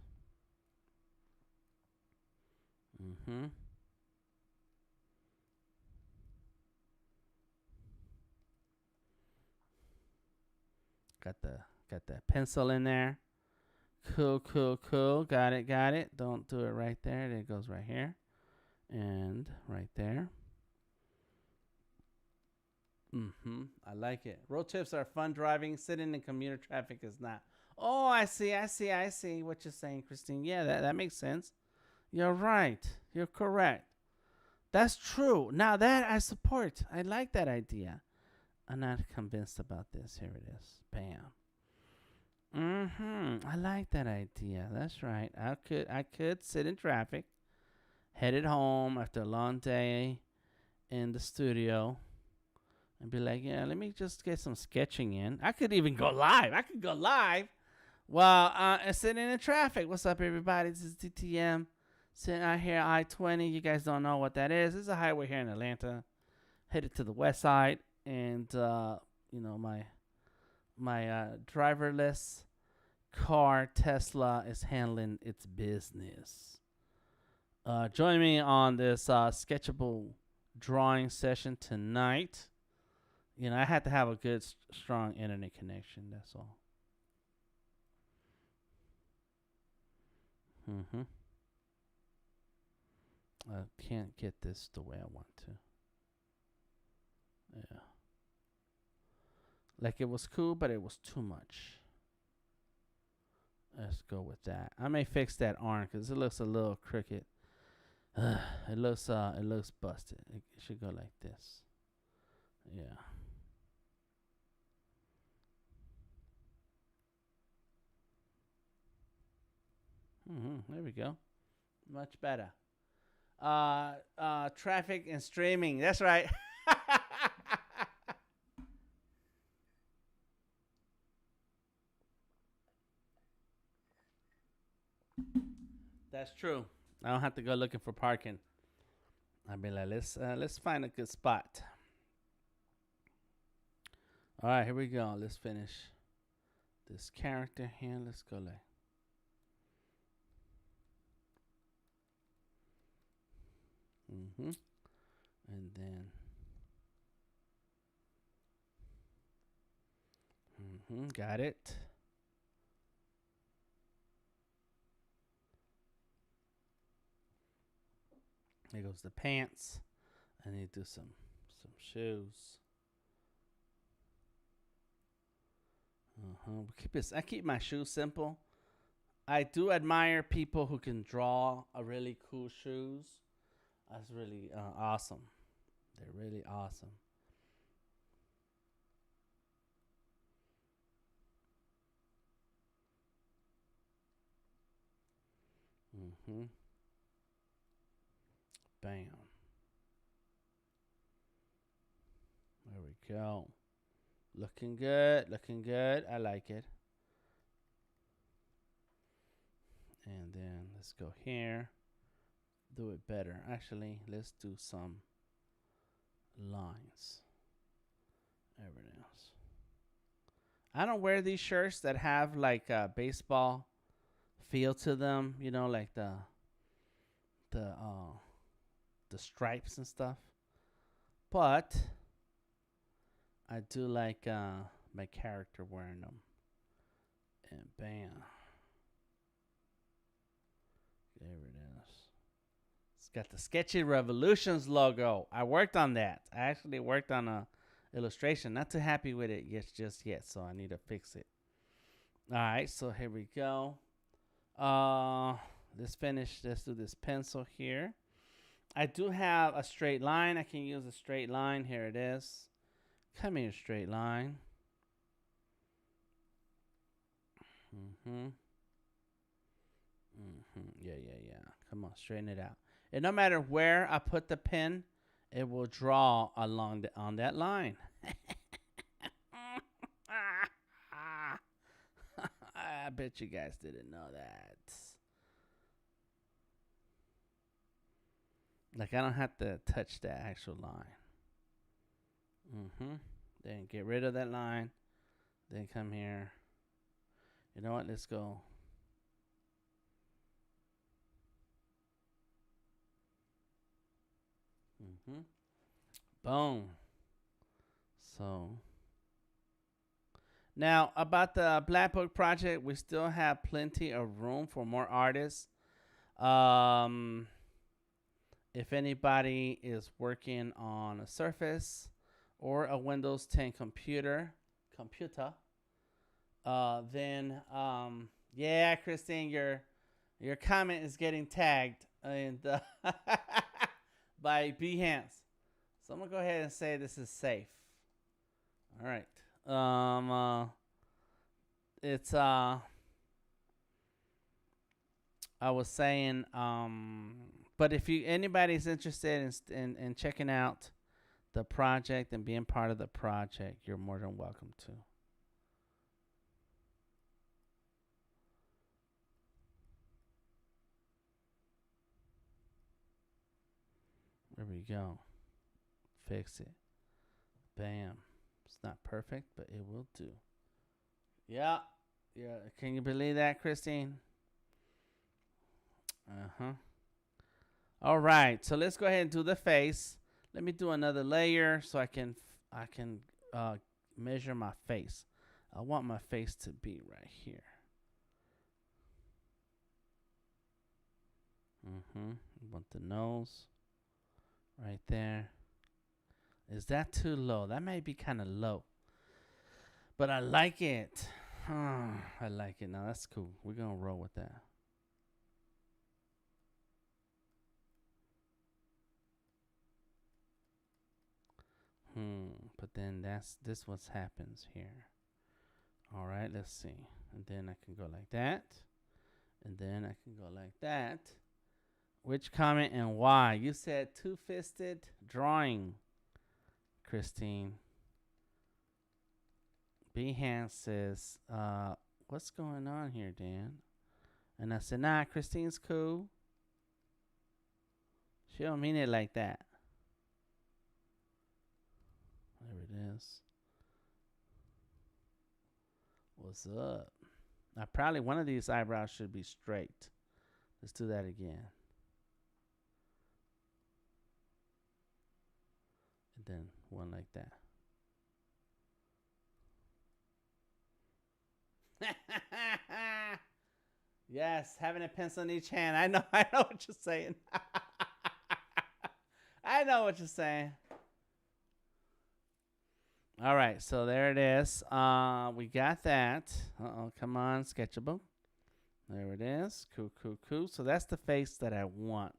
Got that pencil in there. Cool. Got it. Don't do it right there. It goes right here. And right there. I like it. Road trips are fun driving. Sitting in commuter traffic is not. Oh, I see what you're saying, Christine. Yeah, that makes sense. You're right. You're correct. That's true. Now that I support. I like that idea. I'm not convinced about this. Here it is. Bam. I like that idea. That's right. I could sit in traffic, headed home after a long day in the studio, and be like, yeah, let me just get some sketching in. I could even go live. While sitting in traffic. What's up, everybody? This is DTM. Sitting out here, I-20. You guys don't know what that is. It's a highway here in Atlanta. Headed to the west side. And, my driverless car, Tesla, is handling its business. Join me on this sketchable drawing session tonight. I had to have a good, strong internet connection. That's all. I can't get this the way I want to. Yeah. Like it was cool, but it was too much. Let's go with that. I may fix that arm because it looks a little crooked. It looks busted. It should go like this. Yeah. There we go. Much better. Traffic and streaming. That's right. That's true. I don't have to go looking for parking. I'll be like, let's find a good spot. All right, here we go. Let's finish this character here. Let's go like. And then. Got it. Here goes the pants. I need to do some shoes. I keep my shoes simple. I do admire people who can draw a really cool shoes. That's really awesome. They're really awesome. Bam. There we go. Looking good. Looking good. I like it. And then let's go here. Do it better. Actually, let's do some lines. Everything else. I don't wear these shirts that have like a baseball feel to them. You know, like the stripes and stuff. But I do like my character wearing them. And bam. There it is. It's got the Sketchy Revolutions logo. I worked on that. I actually worked on a illustration. Not too happy with it just yet, so I need to fix it. All right, so here we go. Let's finish. Let's do this pencil here. I do have a straight line. I can use a straight line. Here it is. Come here, straight line. Yeah. Come on, straighten it out. And no matter where I put the pen, it will draw along on that line. I bet you guys didn't know that. Like, I don't have to touch that actual line. Then get rid of that line. Then come here. You know what? Let's go. Boom. So now about the Black Book project, we still have plenty of room for more artists. If anybody is working on a Surface or a Windows 10 computer, then yeah, Christine, your comment is getting tagged and by Behance. So I'm gonna go ahead and say this is safe. All right. It's I was saying but if anybody's interested in checking out the project and being part of the project, you're more than welcome to. There we go. Fix it. Bam. It's not perfect, but it will do. Yeah. Can you believe that, Christine? All right. So let's go ahead and do the face. Let me do another layer so I can measure my face. I want my face to be right here. I want the nose right there. Is that too low? That might be kind of low. But I like it. I like it. Now that's cool. We're going to roll with that. But then this what happens here. All right, let's see. And then I can go like that. And then I can go like that. Which comment and why? You said two-fisted drawing, Christine. Behance says, what's going on here, Dan? And I said, nah, Christine's cool. She don't mean it like that. There it is. What's up? Now, probably one of these eyebrows should be straight. Let's do that again. And then one like that. Yes, having a pencil in each hand. I know what you're saying. I know what you're saying. All right, so there it is. We got that. Come on, Sketchable. There it is. Cool, cool, cool. So that's the face that I want.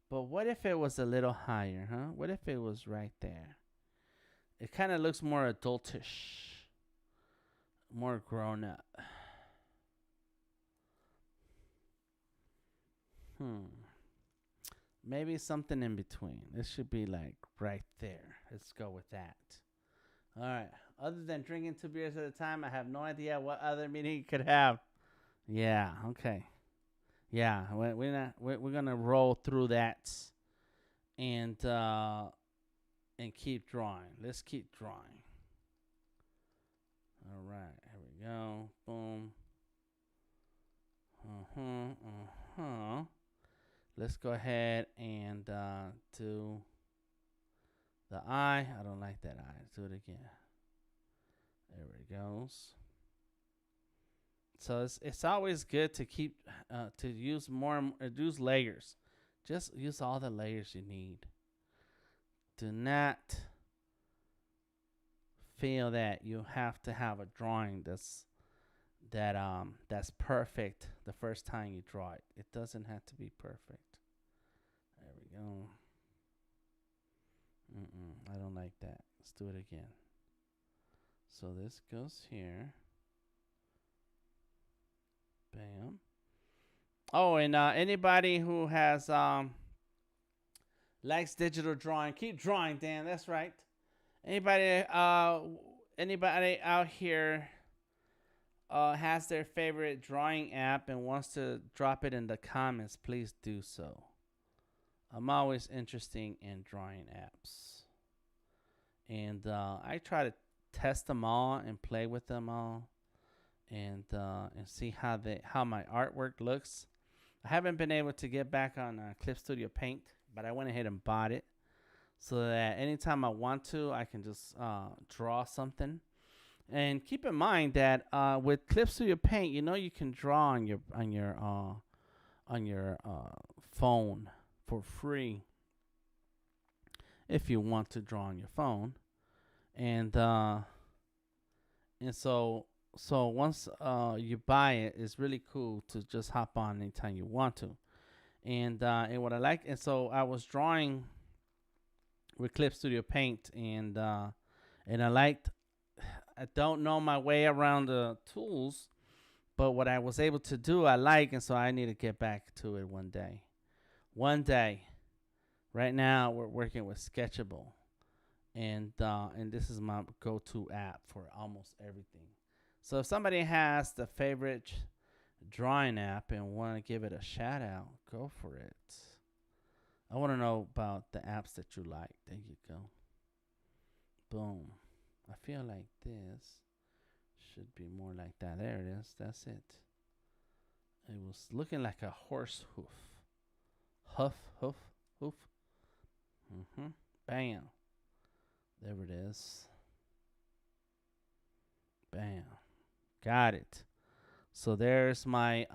But what if it was a little higher, huh? What if it was right there? It kind of looks more adultish, more grown up. Maybe something in between. This should be like right there. Let's go with that. All right. Other than drinking 2 beers at a time, I have no idea what other meaning it could have. Yeah. Okay. Yeah. We're gonna roll through that, and keep drawing. Let's keep drawing. All right. Here we go. Boom. Let's go ahead and do the eye. I don't like that eye. Let's do it again. There it goes. So it's always good to keep to use use layers. Just use all the layers you need. Do not feel that you have to have a drawing that's perfect the first time you draw it. It doesn't have to be perfect. There we go. I don't like that. Let's do it again. So this goes here. Bam. Oh, and anybody who has likes digital drawing, keep drawing, Dan. That's right. Anybody out here has their favorite drawing app and wants to drop it in the comments, please do so. I'm always interested in drawing apps, and I try to test them all and play with them all, and see how my artwork looks. I haven't been able to get back on Clip Studio Paint, but I went ahead and bought it so that anytime I want to, I can just draw something. And keep in mind that with Clip Studio Paint, you can draw on your phone for free if you want to draw on your phone, and so once you buy it, it's really cool to just hop on anytime you want to, and what I like, and so I was drawing with Clip Studio Paint, and I don't know my way around the tools, but what I was able to do, I like, and so I need to get back to it one day. Right now, we're working with Sketchable, and this is my go-to app for almost everything. So if somebody has the favorite drawing app and want to give it a shout out, go for it. I want to know about the apps that you like. There you go. Boom. I feel like this should be more like that. There it is. That's it. It was looking like a horse hoof. Huff, hoof, hoof. Bam. There it is. Bam. Got it. So there's my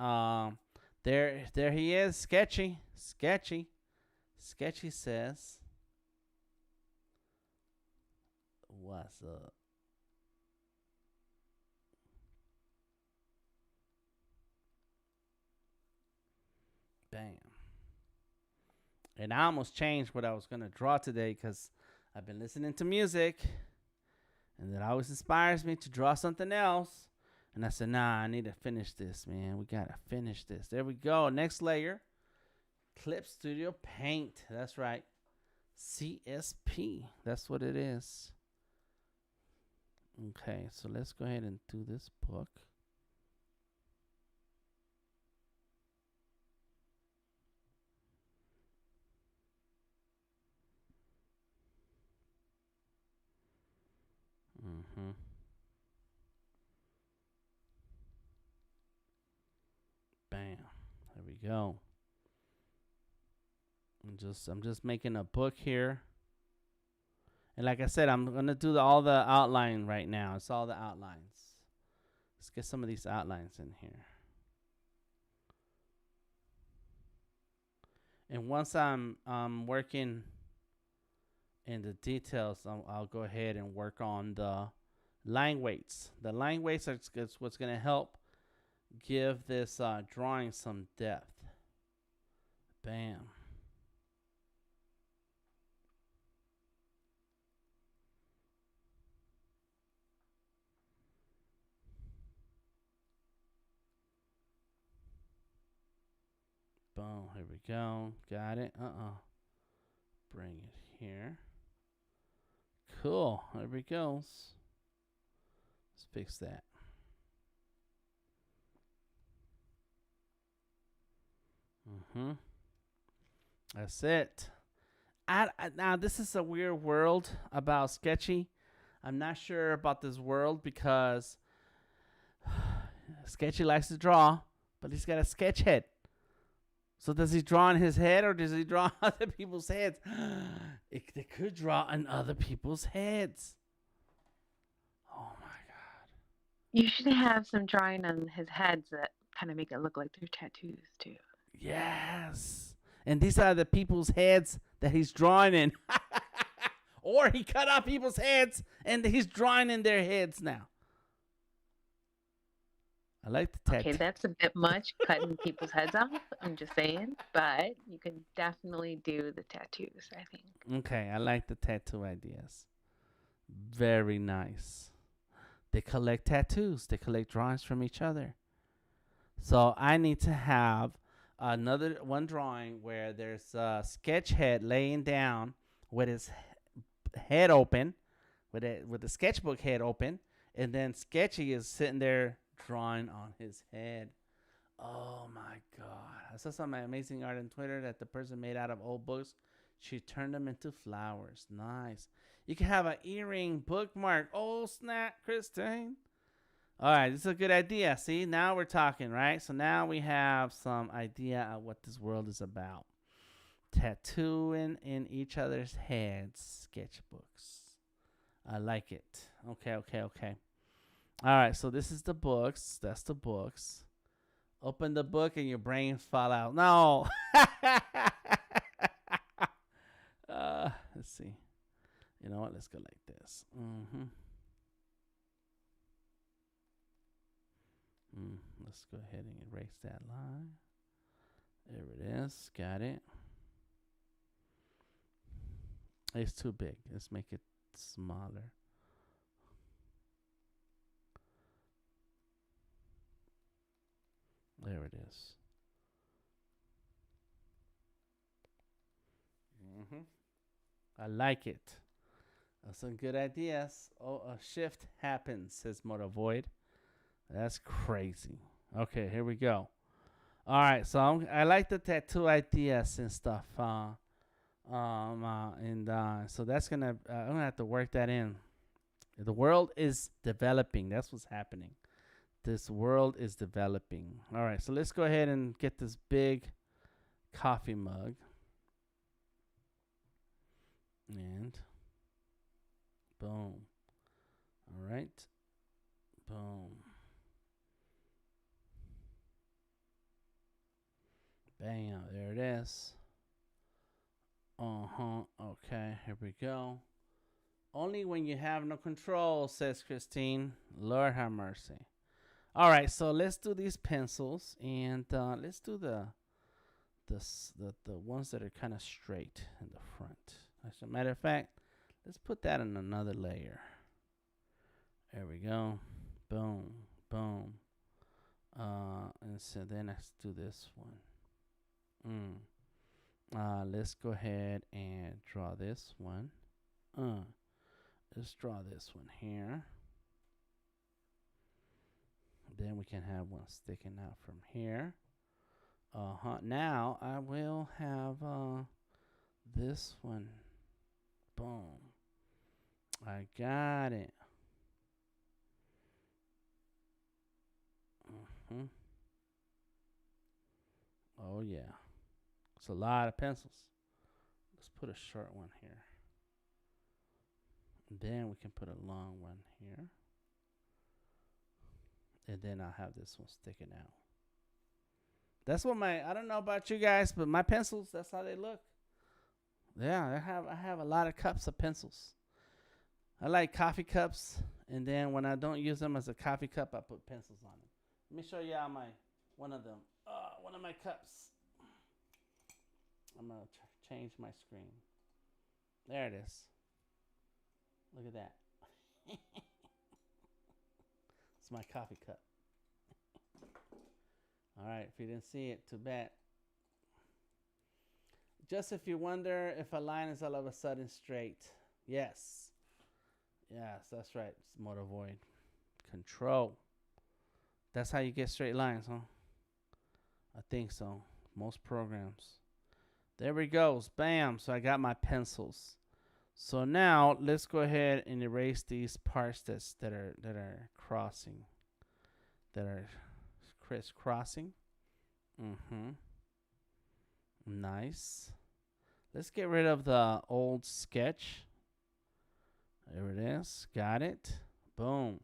there he is, Sketchy. Sketchy says, what's up? Bam. And I almost changed what I was going to draw today because I've been listening to music, and that always inspires me to draw something else. And I said, nah, I need to finish this, man. We got to finish this. There we go. Next layer. Clip Studio Paint. That's right. CSP. That's what it is. Okay, so let's go ahead and do this book. Mm-hmm. Bam. There we go. I'm just making a book here. And like I said, I'm gonna do all the outline right now. It's all the outlines. Let's get some of these outlines in here. And once I'm working in the details, I'll go ahead and work on the line weights. The line weights are what's going to help give this drawing some depth. Bam. Boom. Here we go. Got it. Bring it here. Cool. There we go. Let's fix that. That's it. Now, this is a weird world about Sketchy. I'm not sure about this world because Sketchy likes to draw, but he's got a sketch head. So does he draw on his head or does he draw on other people's heads? They could draw on other people's heads. Oh my God. You should have some drawing on his heads that kind of make it look like they're tattoos too. Yes. And these are the people's heads that he's drawing in. Or he cut off people's heads and he's drawing in their heads now. I like the tattoo. Okay, that's a bit much, cutting people's heads off. I'm just saying, but you can definitely do the tattoos, I think. Okay, I like the tattoo ideas. Very nice. They collect tattoos. They collect drawings from each other. So I need to have another one drawing where there's a sketch head laying down with his head open, with the sketchbook head open, and then Sketchy is sitting there drawing on his head. Oh my God. I saw some amazing art on Twitter that the person made out of old books. She turned them into flowers. Nice. You can have an earring bookmark. Oh, snap, Christine. All right, this is a good idea. See, now we're talking, right? So now we have some idea of what this world is about. Tattooing in each other's heads, sketchbooks. I like it. Okay. All right, so this is the books. That's the books. Open the book and your brains fall out. No. Let's see. You know what? Let's go like this. Let's go ahead and erase that line. There it is. Got it. It's too big. Let's make it smaller. There it is. I like it. That's some good ideas. Oh, a shift happens, says Motor Void. That's crazy. Okay, here we go. All right, so I like the tattoo ideas and stuff. So that's gonna I'm gonna have to work that in. The world is developing. That's what's happening. This world is developing. All right, so let's go ahead and get this big coffee mug. And boom. All right. Boom. Bam. There it is. Okay, here we go. Only when you have no control, says Christine. Lord have mercy. All right, so let's do these pencils, and let's do the ones that are kind of straight in the front. As a matter of fact, let's put that in another layer. There we go. Boom, boom. And so then let's do this one. Let's go ahead and draw this one. Let's draw this one here. Then we can have one sticking out from here. Now I will have this one. Boom. I got it. Mm-hmm. Oh, yeah. It's a lot of pencils. Let's put a short one here. And then we can put a long one here. And then I'll have this one sticking out. That's what I don't know about you guys, but my pencils, that's how they look. Yeah, I have a lot of cups of pencils. I like coffee cups, and then when I don't use them as a coffee cup, I put pencils on them. Let me show you one of them. One of my cups. I'm gonna change my screen. There it is. Look at that. It's my coffee cup. All right, if you didn't see it, too bad. Just if you wonder if a line is all of a sudden straight. Yes. Yes, that's right. It's motor void. Control. That's how you get straight lines, huh? I think so. Most programs. There we go. Bam. So I got my pencils. So now let's go ahead and erase these parts that are crossing. That are crisscrossing. Mm-hmm. Nice. Let's get rid of the old sketch. There it is. Got it. Boom.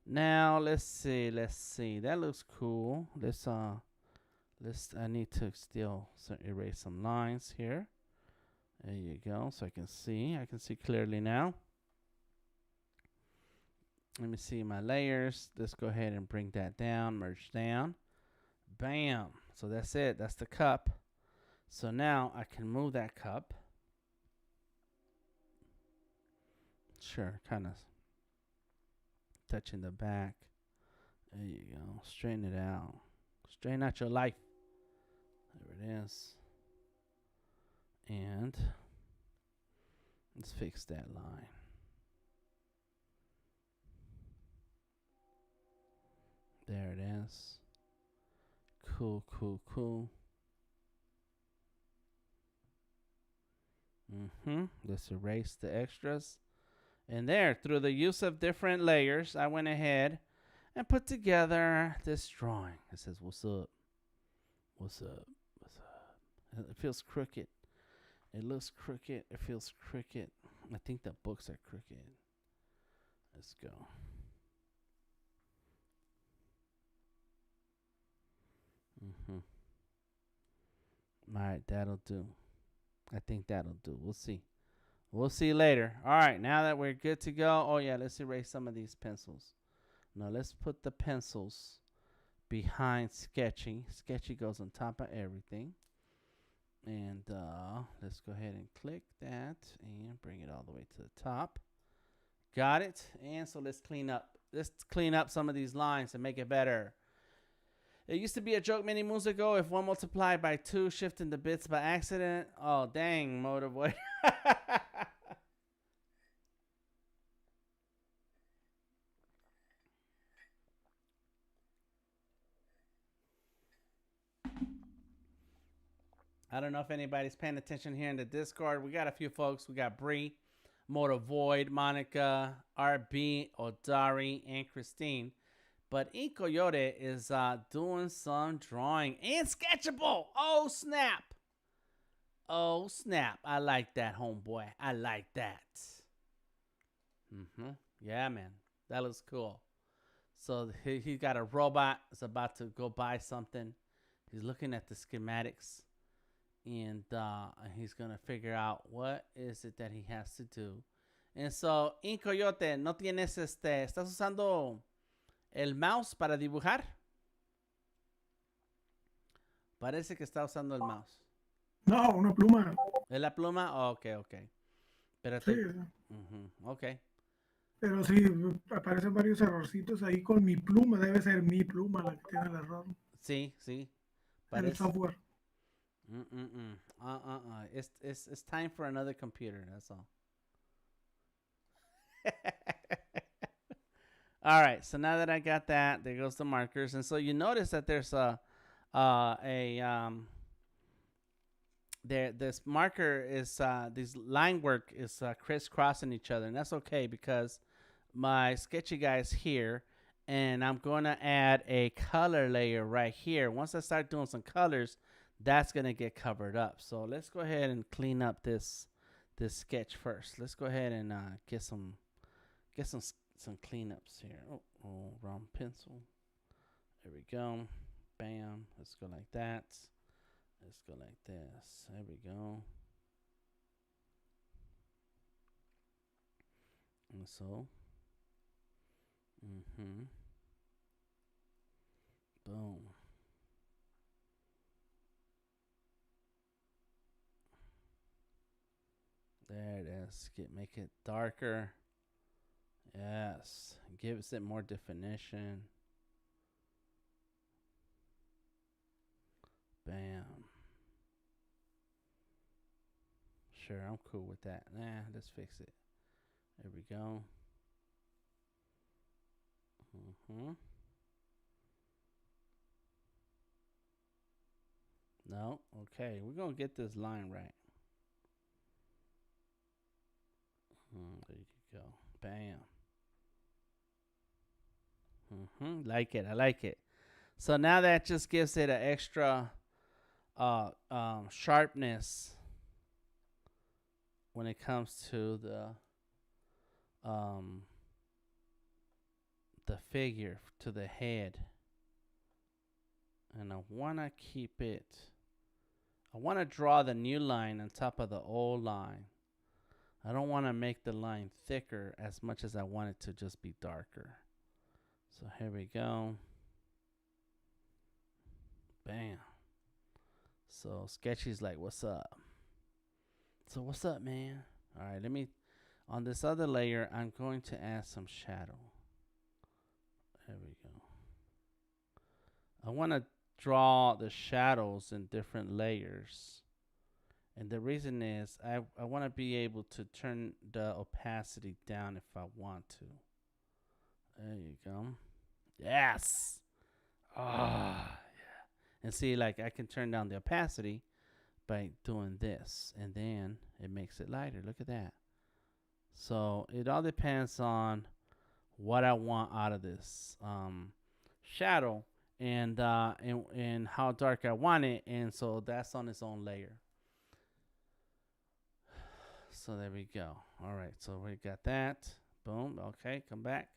Now let's see. That looks cool. I need to still erase some lines here. There you go. So I can see clearly now. Let me see my layers. Let's go ahead and bring that down, merge down. Bam. So that's it. That's the cup. So now I can move that cup. Sure, kind of touching the back. There you go. Straighten it out. Straighten out your life. There it is. And let's fix that line. There it is. Cool, cool, cool. Let's erase the extras. And there, through the use of different layers, I went ahead and put together this drawing. It says, "What's up? What's up? What's up?" It feels crooked. It looks crooked. It feels crooked. I think the books are crooked. Let's go. All right, that'll do. I think that'll do. We'll see. We'll see later. All right, now that we're good to go. Oh, yeah, let's erase some of these pencils. Now, let's put the pencils behind Sketchy. Sketchy goes on top of everything. And let's go ahead and click that and bring it all the way to the top. Got it. And so let's clean up. Let's clean up some of these lines and make it better. It used to be a joke many moons ago. If one multiplied by 2, shifting the bits by accident. Oh, dang, Motorboy. I don't know if anybody's paying attention here in the Discord. We got a few folks. We got Bree, Motor Void, Monica, RB, Odari, and Christine. But Ink Coyote is doing some drawing and Sketchable. Oh, snap. Oh, snap. I like that, homeboy. I like that. Yeah, man. That looks cool. So he got a robot. Is about to go buy something. He's looking at the schematics. And he's going to figure out what is it that he has to do. And so, Ink Coyote, ¿no tienes estás usando el mouse para dibujar? Parece que está usando el mouse. No, una pluma. ¿Es la pluma? Oh, ok. Pero Sí, ok. pero sí, aparecen varios errorcitos ahí con mi pluma. Debe ser mi pluma la que tiene el error. Sí. En el software. It's time for another computer. That's all. All right. So now that I got that, there goes the markers, and so you notice that there's this marker is this line work is crisscrossing each other, and that's okay because my sketchy guy is here, And I'm going to add a color layer right here. Once I start doing some colors, that's going to get covered up. So let's go ahead and clean up this sketch first. Let's go ahead and get some cleanups here. Oh, wrong pencil. There we go. Bam. Let's go like that. Let's go like this. There we go. And so. Boom. There it is. Make it darker. Yes. Gives it more definition. Bam. Sure, I'm cool with that. Let's fix it. There we go. No. Okay, we're going to get this line right. There you go. Bam. Like it. I like it. So now that just gives it an extra sharpness when it comes to the figure, to the head. And I want to keep it. I want to draw the new line on top of the old line. I don't want to make the line thicker as much as I want it to just be darker. So here we go. Bam. So Sketchy's like, what's up? So what's up, man? All right, on this other layer, I'm going to add some shadow. There we go. I want to draw the shadows in different layers. And the reason is I want to be able to turn the opacity down if I want to. There you go. Yes. Yeah. And see, like I can turn down the opacity by doing this. And then it makes it lighter. Look at that. So it all depends on what I want out of this shadow and how dark I want it. And so that's on its own layer. So there we go. All right, so we got that. Boom. Okay, come back.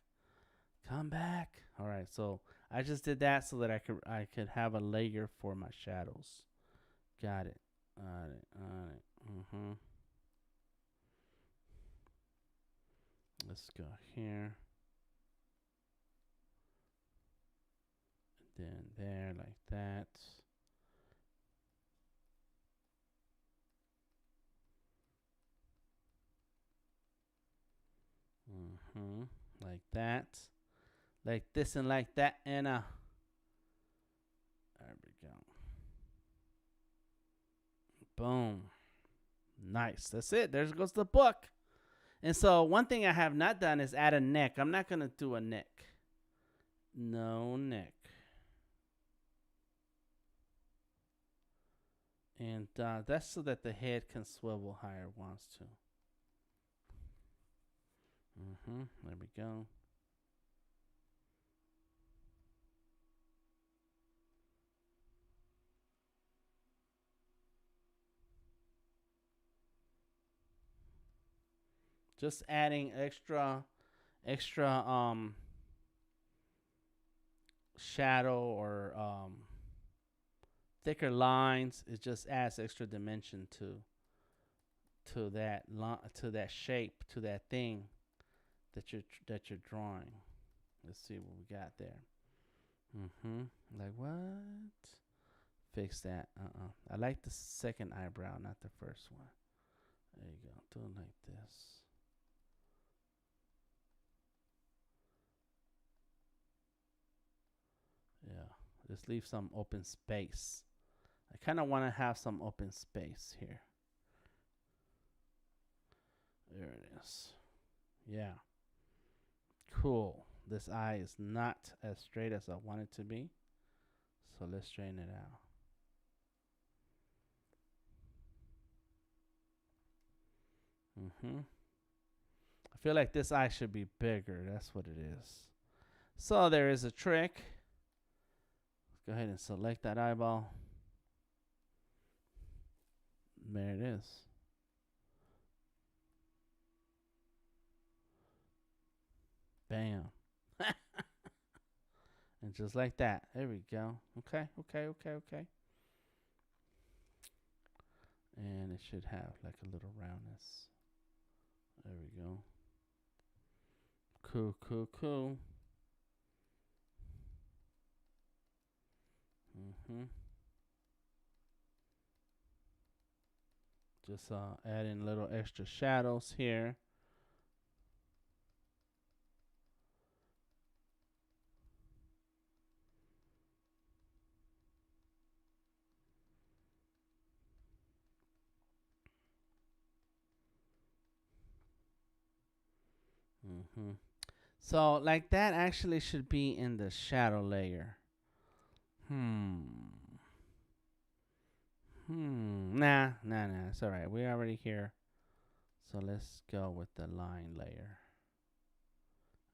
Come back. All right, so I just did that so that I could have a layer for my shadows. Got it. All right. Let's go here. Then there, like that. Like that. Like this and like that. And there we go. Boom. Nice. That's it. There goes the book. And so one thing I have not done is add a neck. I'm not going to do a neck. No neck. And that's so that the head can swivel higher it wants to. There we go. Just adding extra shadow or thicker lines. It just adds extra dimension to that shape, to that thing that you're drawing. Let's see what we got there. Like what? Fix that. I like the second eyebrow, not the first one. There you go. Do it like this. Yeah. Just leave some open space. I kind of want to have some open space here. There it is. Yeah. Cool. This eye is not as straight as I want it to be. So let's straighten it out. I feel like this eye should be bigger. That's what it is. So there is a trick. Let's go ahead and select that eyeball. There it is. Bam. And just like that. There we go. Okay. And it should have like a little roundness. There we go. Cool. Just add in little extra shadows here. So like that actually should be in the shadow layer. Nah. It's all right. We're already here. So let's go with the line layer.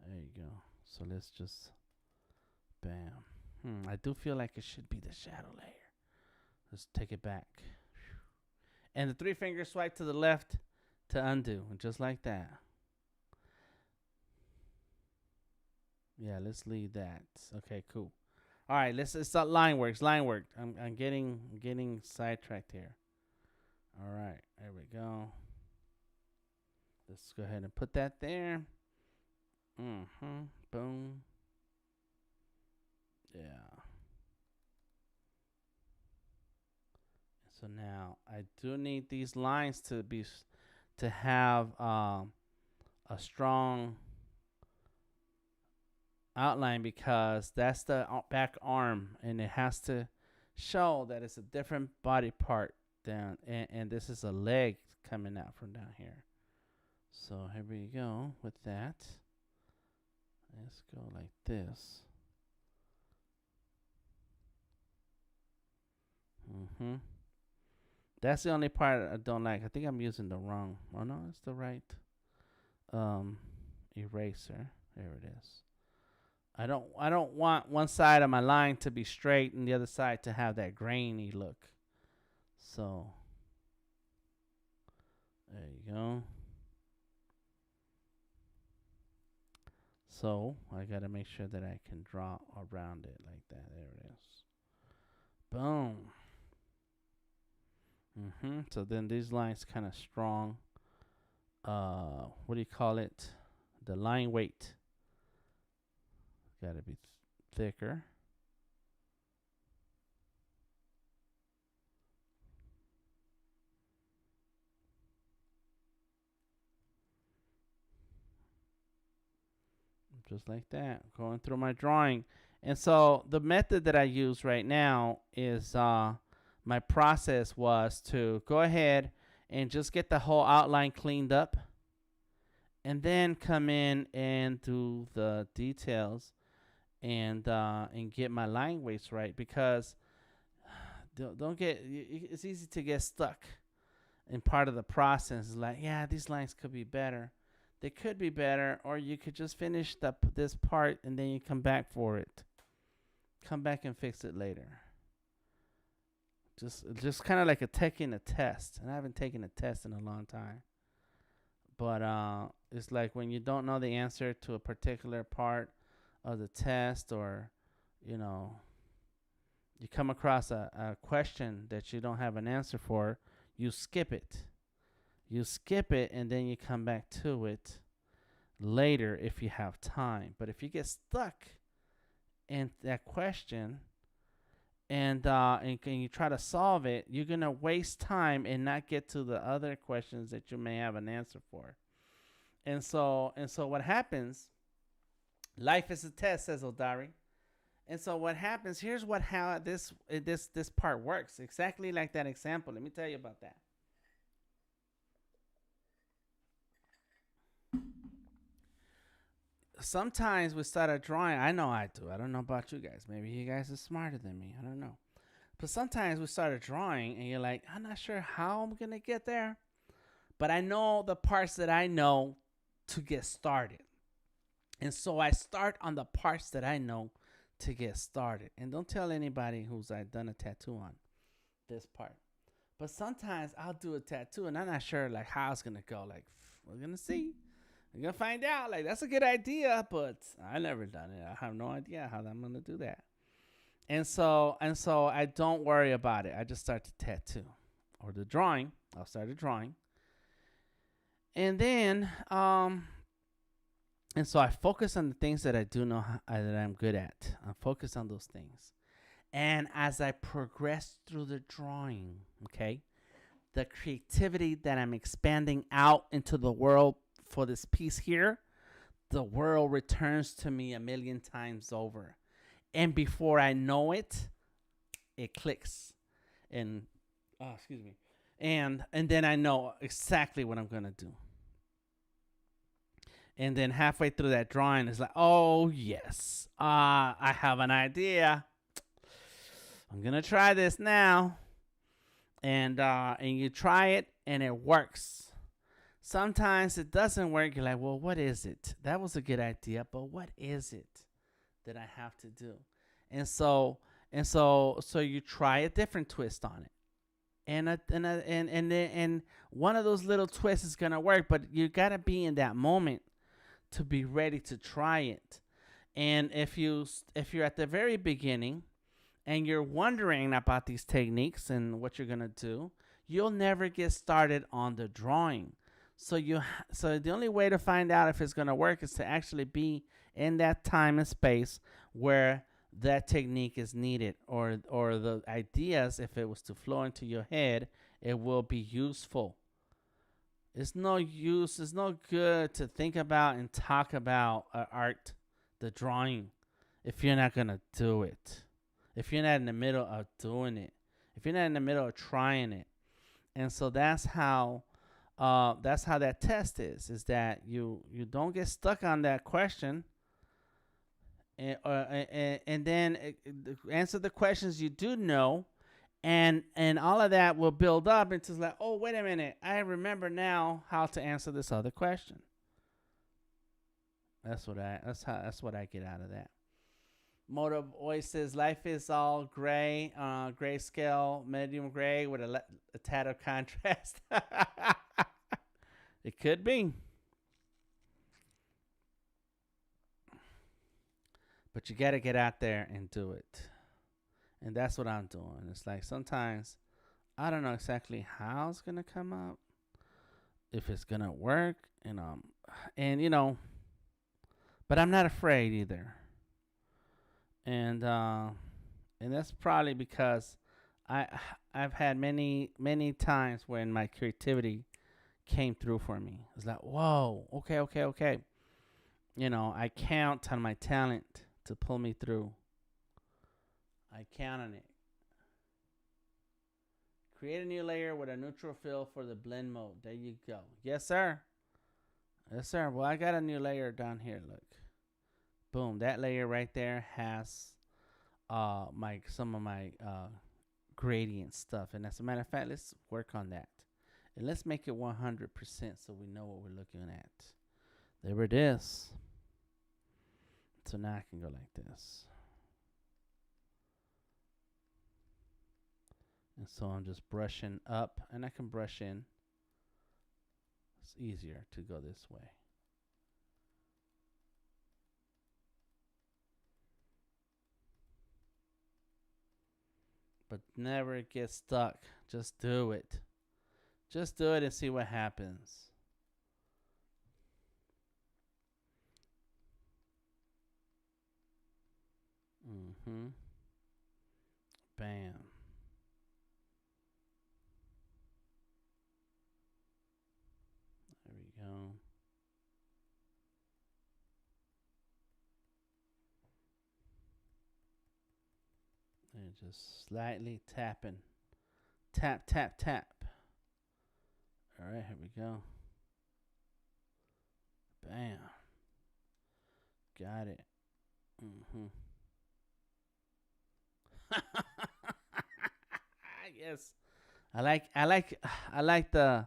There you go. So let's just, bam. I do feel like it should be the shadow layer. Let's take it back. And the 3-finger swipe to the left to undo, just like that. Yeah, let's leave that. Okay, cool. All right, let's start line work. I'm getting sidetracked here. All right, there we go. Let's go ahead and put that there. Boom. Yeah. So now I do need these lines to have a strong outline, because that's the back arm, and it has to show that it's a different body part down, and this is a leg coming out from down here. So here we go with that. Let's go like this. That's the only part I don't like. I think I'm using the wrong. Oh no, it's the right eraser. There it is. I don't want one side of my line to be straight and the other side to have that grainy look. So there you go. So I got to make sure that I can draw around it like that. There it is. Boom. So then these lines kind of strong. What do you call it? The line weight. Got to be thicker. Just like that, going through my drawing. And so the method that I use right now is my process was to go ahead and just get the whole outline cleaned up, and then come in and do the details and get my line weights right, because it's easy to get stuck in part of the process. Like, yeah, these lines could be better. They could be better, or you could just finish this part and then you come back for it. Come back and fix it later. Just kind of like taking a test. And I haven't taken a test in a long time. But it's like when you don't know the answer to a particular part of the test, or, you come across a question that you don't have an answer for, you skip it. And then you come back to it later if you have time. But if you get stuck in that question and you try to solve it, you're going to waste time and not get to the other questions that you may have an answer for. And so what happens, life is a test, says Odari. And so what happens, here's how this part works, exactly like that example. Let me tell you about that. Sometimes we start a drawing. I know I do. I don't know about you guys. Maybe you guys are smarter than me. I don't know. But sometimes we start a drawing and you're like, I'm not sure how I'm going to get there, but I know the parts that I know to get started. And so I start on the parts that I know to get started. And don't tell anybody who's I done a tattoo on this part. But sometimes I'll do a tattoo and I'm not sure like how it's gonna go. Like we're gonna see. We're gonna find out. Like that's a good idea, but I never done it. I have no idea how I'm gonna do that. And so I don't worry about it. I just start the tattoo or the drawing. I'll start a drawing. And then and so I focus on the things that I do know that I'm good at. I focus on those things. And as I progress through the drawing, okay, the creativity that I'm expanding out into the world for this piece here, the world returns to me a million times over. And before I know it, it clicks. And, excuse me. And then I know exactly what I'm going to do. And then halfway through that drawing, it's like, oh, yes, I have an idea. I'm going to try this now. And you try it, and it works. Sometimes it doesn't work. You're like, well, what is it? That was a good idea, but what is it that I have to do? And so you try a different twist on it. And one of those little twists is going to work, but you got to be in that moment to be ready to try it. And if you're at the very beginning and you're wondering about these techniques and what you're gonna do, you'll never get started on the drawing. So the only way to find out if it's gonna work is to actually be in that time and space where that technique is needed, or the ideas, if it was to flow into your head, it will be useful. It's no use. It's no good to think about and talk about art, the drawing, if you're not going to do it. If you're not in the middle of doing it. If you're not in the middle of trying it. And so that's how that test is that you don't get stuck on that question. And then answer the questions you do know. And all of that will build up into like, oh, wait a minute, I remember now how to answer this other question. That's what I get out of that. Moto always says life is all gray, grayscale, medium gray with a tad of contrast. It could be. But you got to get out there and do it. And that's what I'm doing. It's like sometimes I don't know exactly how it's going to come out, if it's going to work, but I'm not afraid either. And that's probably because I've had many times when my creativity came through for me. It's like, whoa, okay. I count on my talent to pull me through. I count on it. Create a new layer with a neutral fill for the blend mode. There you go. Yes, sir. Yes, sir. Well, I got a new layer down here. Look. Boom. That layer right there has some of my gradient stuff. And as a matter of fact, let's work on that. And let's make it 100% so we know what we're looking at. There it is. So now I can go like this. And so I'm just brushing up, and I can brush in. It's easier to go this way. But never get stuck. Just do it. Just do it and see what happens. Bam. There we go. And just slightly tapping. Tap, tap, tap. All right, here we go. Bam. Got it. Yes. I like the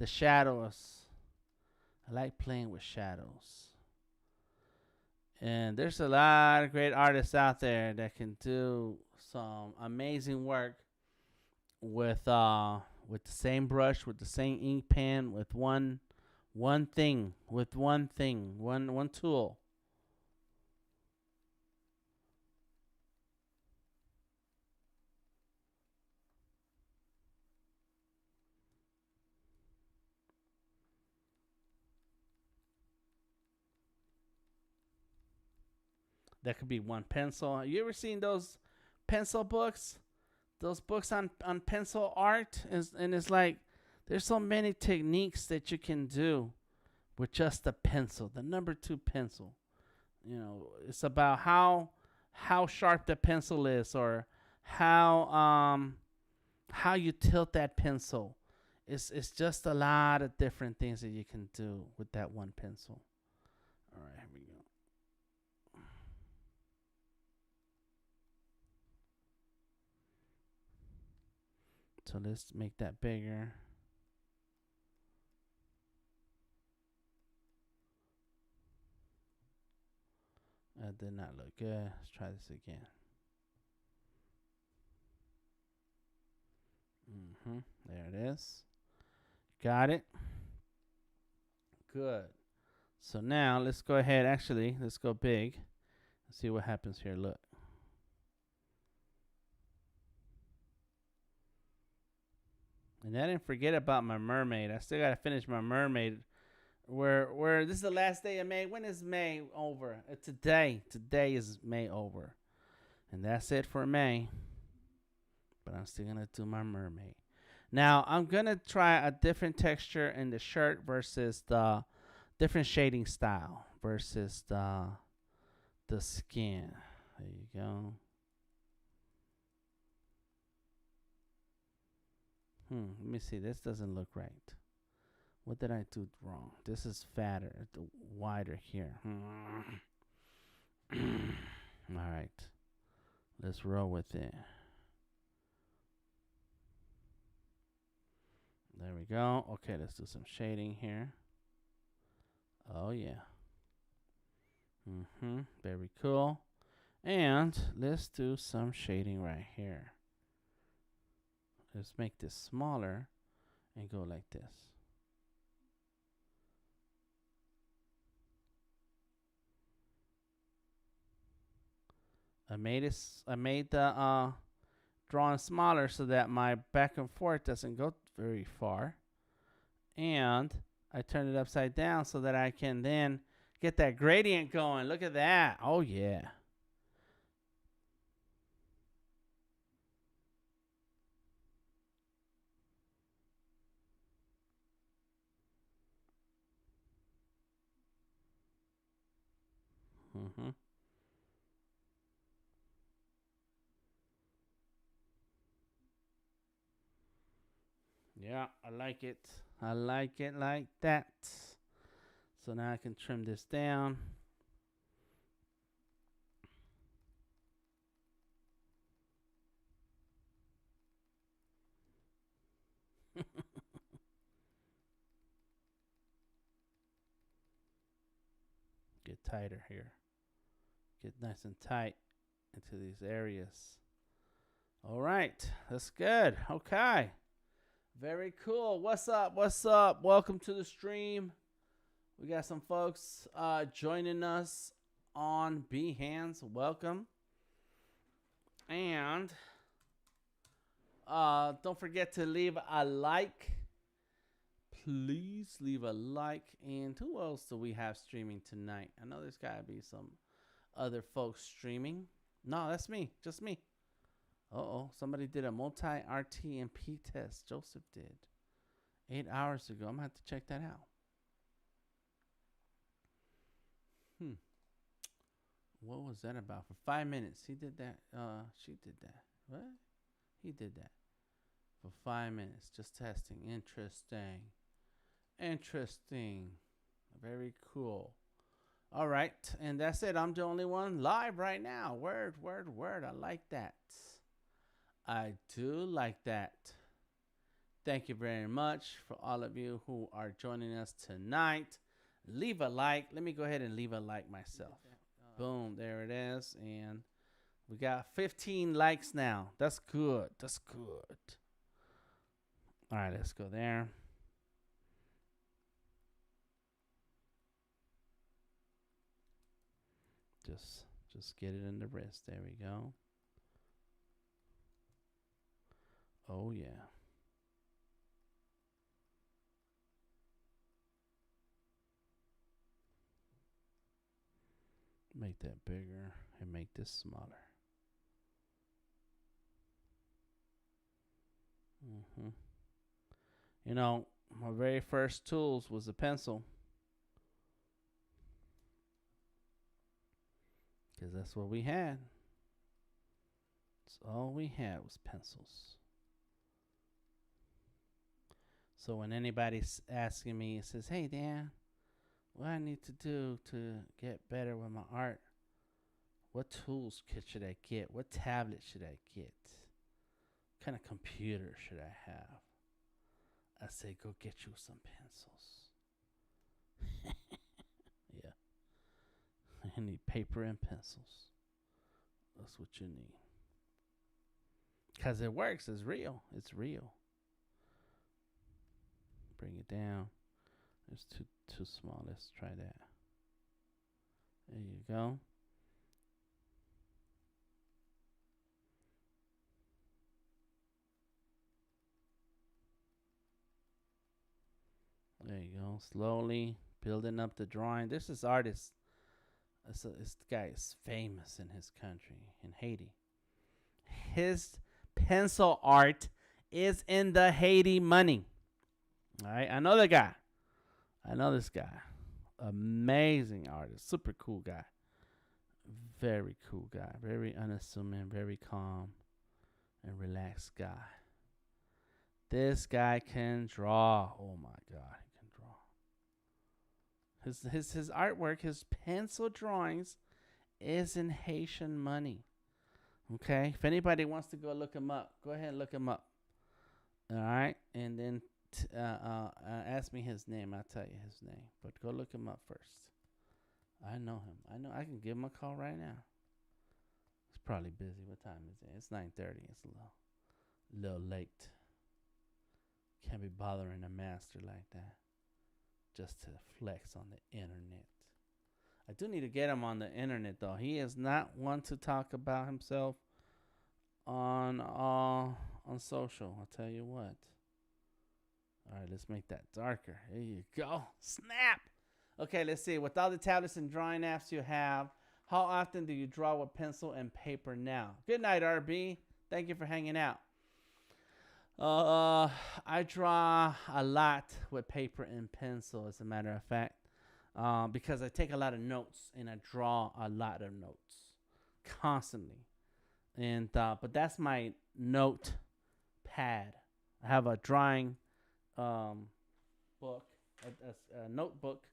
shadows. I like playing with shadows. And there's a lot of great artists out there that can do some amazing work with the same brush, with the same ink pen, with one thing, one tool. That could be one pencil. You ever seen those pencil books? Those books on pencil art and it's like there's so many techniques that you can do with just a pencil, the number 2 pencil. You know, it's about how sharp the pencil is, or how you tilt that pencil. It's just a lot of different things that you can do with that one pencil. All right, here we go. So let's make that bigger. That did not look good. Let's try this again. There it is. Got it. Good. So now let's go ahead. Actually, let's go big. Let's see what happens here. Look. And I didn't forget about my mermaid. I still gotta finish my mermaid. Where this is the last day of May. When is May over? Today. Today is May over. And that's it for May. But I'm still gonna do my mermaid. Now I'm gonna try a different texture in the shirt versus the different shading style versus the skin. There you go. Let me see. This doesn't look right. What did I do wrong? This is fatter, wider here. All right. Let's roll with it. There we go. Okay, let's do some shading here. Oh, yeah. Very cool. And let's do some shading right here. Let's make this smaller and go like this. I made the drawing smaller so that my back and forth doesn't go very far. And I turned it upside down so that I can then get that gradient going. Look at that. Oh, yeah. Yeah, I like it. I like it like that. So now I can trim this down. Get tighter here. Get nice and tight into these areas. All right, that's good. Okay. Very cool. What's up? What's up? Welcome to the stream. We got some folks joining us on Behance. Welcome. And don't forget to leave a like. Please leave a like. And who else do we have streaming tonight? I know there's got to be some other folks streaming. No, that's me. Just me. Uh-oh, somebody did a multi-RTMP test. Joseph did. 8 hours ago. I'm going to have to check that out. What was that about? For 5 minutes. He did that. She did that. What? He did that. For 5 minutes. Just testing. Interesting. Interesting. Very cool. All right. And that's it. I'm the only one live right now. Word, word, word. I like that. I do like that. Thank you very much for all of you who are joining us tonight. Leave a like. Let me go ahead and leave a like myself. Boom, there it is. And we got 15 likes now. That's good. That's good. All right, let's go there. Just get it in the wrist. There we go. Oh yeah. Make that bigger and make this smaller. You know, my very first tools was a pencil. Because that's what we had. That's all we had was pencils. So when anybody's asking me, it says, hey, Dan, what I need to do to get better with my art? What tools should I get? What tablet should I get? What kind of computer should I have? I say, go get you some pencils. Yeah. You need paper and pencils. That's what you need. Because it works. It's real. It's real. Bring it down. It's too small. Let's try that. There you go. There you go. Slowly building up the drawing. This is artist. This guy is famous in his country, in Haiti. His pencil art is in the Haiti money. All right, I know the guy. I know this guy. Amazing artist. Super cool guy. Very cool guy. Very unassuming. Very calm and relaxed guy. This guy can draw. Oh my God, he can draw. His artwork, his pencil drawings, is in Haitian money. Okay, if anybody wants to go look him up, go ahead and look him up. All right, and then ask me his name. I'll tell you his name, but go look him up first. I know him. I know I can give him a call right now. He's probably busy. What time is it? It's 9:30. It's a little late. Can't be bothering a master like that just to flex on the internet. I do need to get him on the internet though. He is not one to talk about himself on social. I'll tell you what. All right, let's make that darker. There you go. Snap. Okay, let's see. With all the tablets and drawing apps you have, how often do you draw with pencil and paper now? Good night, RB. Thank you for hanging out. I draw a lot with paper and pencil, as a matter of fact, because I take a lot of notes and I draw a lot of notes constantly. And but that's my note pad. I have a drawing book, a notebook,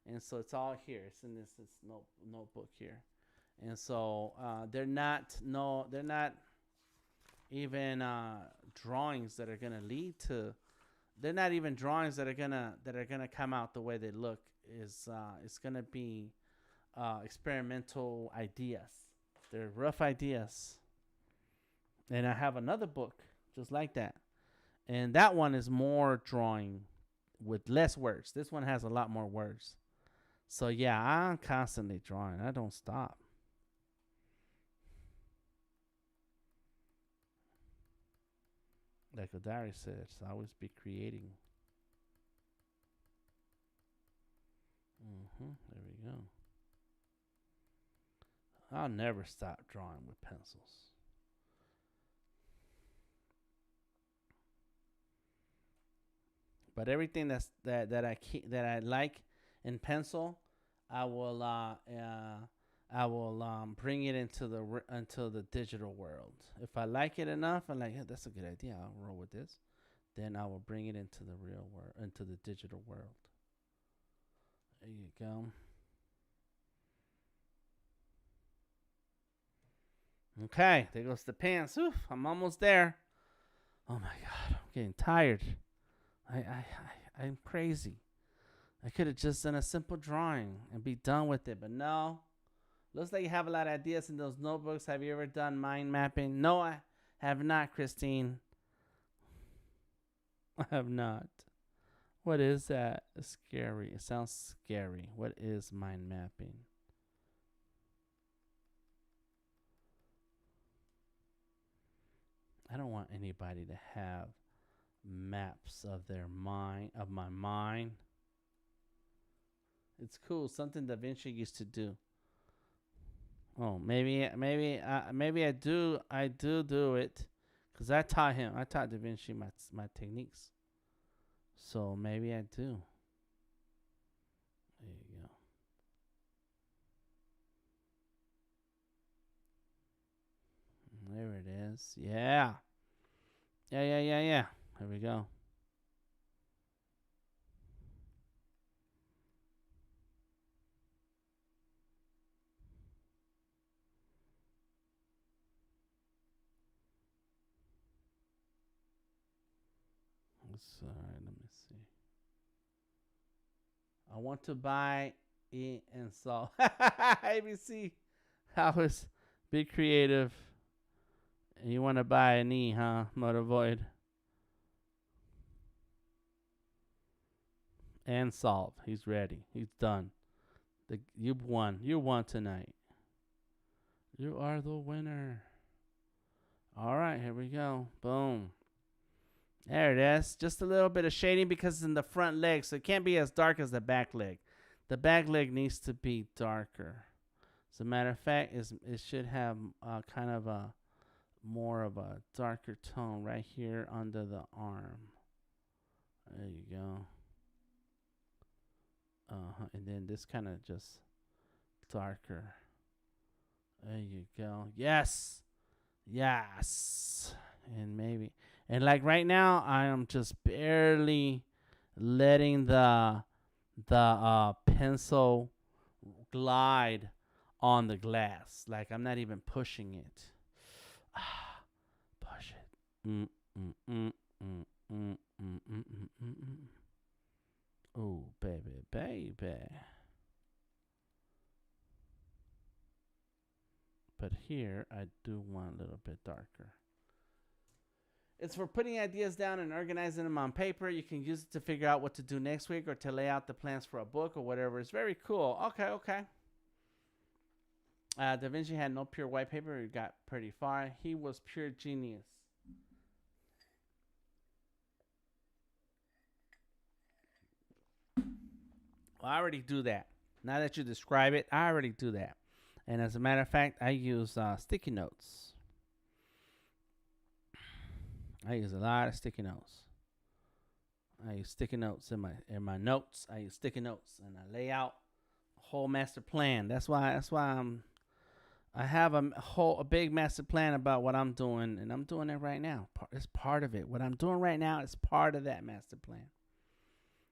and so it's all here. It's in this notebook here, and so they're not even drawings that are gonna lead to. They're not even drawings that are gonna come out the way they look. It's gonna be experimental ideas. They're rough ideas. And I have another book just like that, and that one is more drawing with less words. This one has a lot more words. So yeah, I'm constantly drawing. I don't stop. Like Odari says, always be creating. There we go. I'll never stop drawing with pencils. But everything that I like in pencil, I will bring it into the digital world. If I like it enough, I'm like, yeah, that's a good idea. I'll roll with this. Then I will bring it into the real world, into the digital world. There you go. Okay, there goes the pants. Oof, I'm almost there. Oh my God, I'm getting tired. I'm crazy. I could have just done a simple drawing and be done with it, but no, Looks like you have a lot of ideas in those notebooks. Have you ever done mind mapping? No, I have not, Christine. I have not. What is that? Scary. It sounds scary. What is mind mapping? I don't want anybody to have maps of their mind, of my mind. It's cool. Something Da Vinci used to do. Oh, maybe I do it, cause I taught him. I taught Da Vinci my techniques. So maybe I do. There you go. There it is. Yeah. Yeah. There we go. All right, let me see. I want to buy E and so ABC. How is be creative? And you want to buy an E, huh? Motor Void. And solve. He's ready. He's done. You've won. You won tonight. You are the winner. All right, here we go. Boom. There it is. Just a little bit of shading because it's in the front leg, so it can't be as dark as the back leg. The back leg needs to be darker. As a matter of fact, it should have kind of a more of a darker tone right here under the arm. There you go. And then this kind of just darker. There you go. Yes. And maybe. And like right now, I am just barely letting the pencil glide on the glass. Like I'm not even pushing it. Push it. Oh, baby. But here, I do want a little bit darker. It's for putting ideas down and organizing them on paper. You can use it to figure out what to do next week or to lay out the plans for a book or whatever. It's very cool. Okay. Da Vinci had no pure white paper. He got pretty far. He was pure genius. Well, I already do that. Now that you describe it, I already do that. And as a matter of fact, I use sticky notes. I use a lot of sticky notes. I use sticky notes in my notes. I use sticky notes and I lay out a whole master plan. That's why I have a big master plan about what I'm doing, and I'm doing it right now. It's part of it. What I'm doing right now is part of that master plan.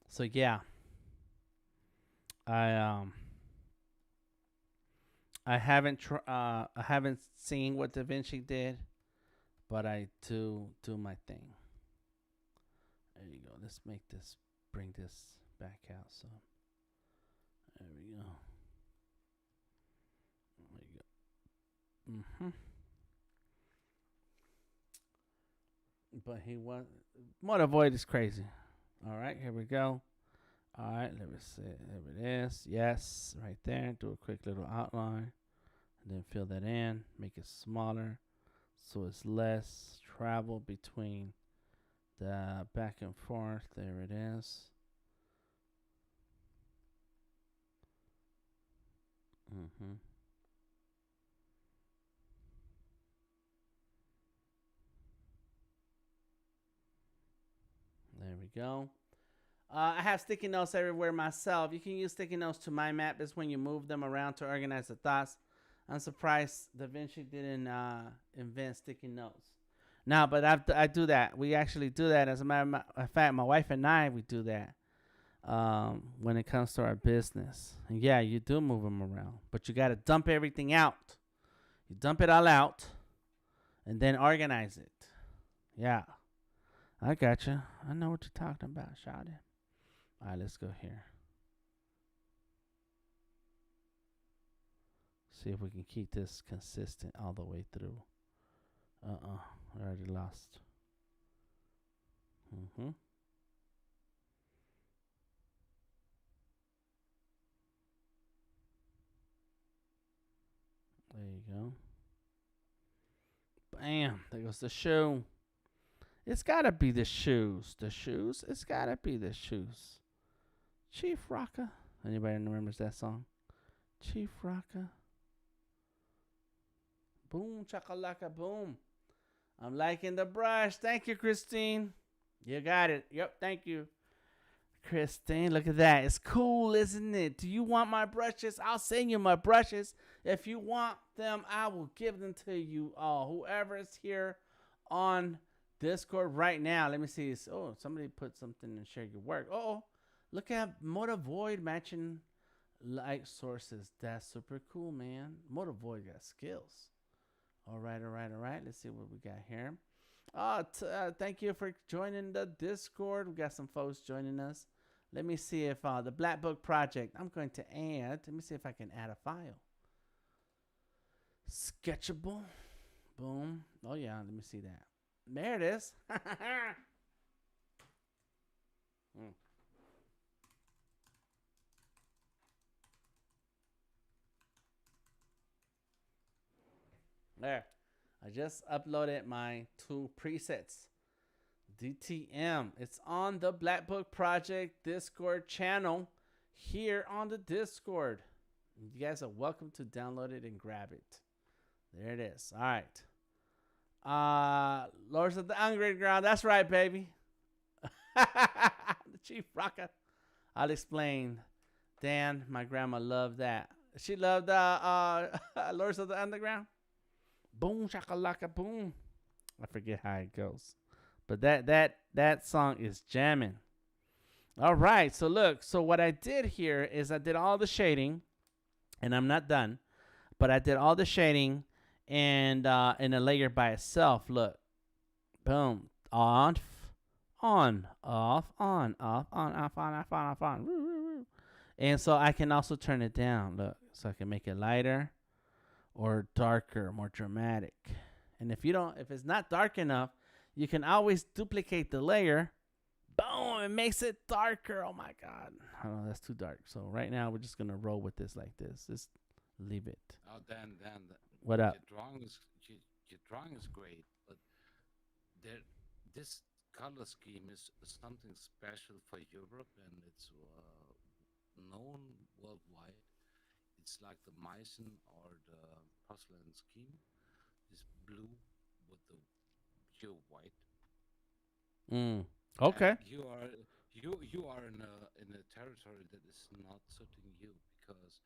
So yeah, I haven't seen what Da Vinci did, but I do my thing. There you go. Let's bring this back out. So there we go. There you go. But he was Motor Void is crazy. All right, here we go. All right, let me see. There it is. Yes, right there. Do a quick little outline. And then fill that in. Make it smaller so it's less travel between the back and forth. There it is. There we go. I have sticky notes everywhere myself. You can use sticky notes to mind map. It's when you move them around to organize the thoughts. I'm surprised Da Vinci didn't invent sticky notes. No, but I do that. We actually do that. As a matter of fact, my wife and I, we do that when it comes to our business. And yeah, you do move them around. But you got to dump everything out. You dump it all out and then organize it. Yeah. I got you. I know what you're talking about, Shawty. All right, let's go here. See if we can keep this consistent all the way through. I already lost. Mm-hmm. There you go. Bam. There goes the shoe. It's gotta be the shoes. The shoes. It's gotta be the shoes. Chief Rocker. Anybody remembers that song? Chief Rocker. Boom, chakalaka, boom. I'm liking the brush. Thank you, Christine. You got it. Yep, thank you, Christine. Look at that. It's cool, isn't it? Do you want my brushes? I'll send you my brushes. If you want them, I will give them to you all. Whoever is here on Discord right now. Let me see. Oh, somebody put something and share your work. Oh, look at Motor Void matching light sources. That's super cool, man. Motor Void got skills. All right. Let's see what we got here. Thank you for joining the Discord. We got some folks joining us. Let me see if the Black Book Project, I'm going to add. Let me see if I can add a file. Sketchable. Boom. Oh, yeah. Let me see that. There it is. There. I just uploaded my 2 presets. DTM. It's on the Black Book Project Discord channel here on the Discord. You guys are welcome to download it and grab it. There it is. All right. Lords of the Underground. That's right, baby. The Chief Rocker. I'll explain. Dan, my grandma loved that. She loved Lords of the Underground. Boom, shakalaka, boom. I forget how it goes. But that song is jamming. All right. So look. So what I did here is I did all the shading. And I'm not done. But I did all the shading and in a layer by itself. Look. Boom. Off. On. Off. On. Off. On. Off. On. Off. On. Off. On. Woo, woo, woo. And so I can also turn it down. Look. So I can make it lighter or darker, more dramatic. And if it's not dark enough, you can always duplicate the layer. Boom, it makes it darker. Oh my God. Oh, that's too dark. So right now we're just gonna roll with this like this. Just leave it. Oh, Dan, What up? Your drawing is great, but this color scheme is something special for Europe, and it's known worldwide. It's like the Meissen or the porcelain scheme. This blue with the pure white. Okay. And you are in a territory that is not suiting you, because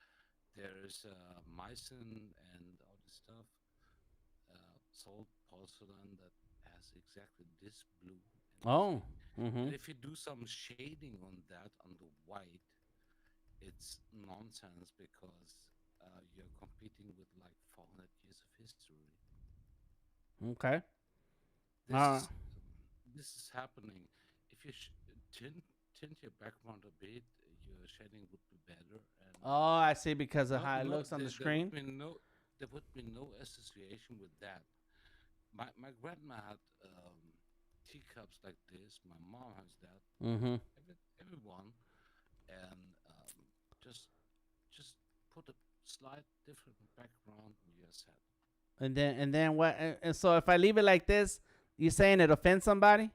there is Meissen and all this stuff, sold porcelain that has exactly this blue. Oh. And if you do some shading on that on the white, it's nonsense, because you're competing with like 400 years of history. Okay. This is happening. If you tint your background a bit, your shading would be better. And Oh, I see. Because of how it looks on the screen. There would be no association with that. My grandma had teacups like this. My mom has that. Everyone, and just put a slight different background and you're set. And then what? And so if I leave it like this, you saying it offends somebody?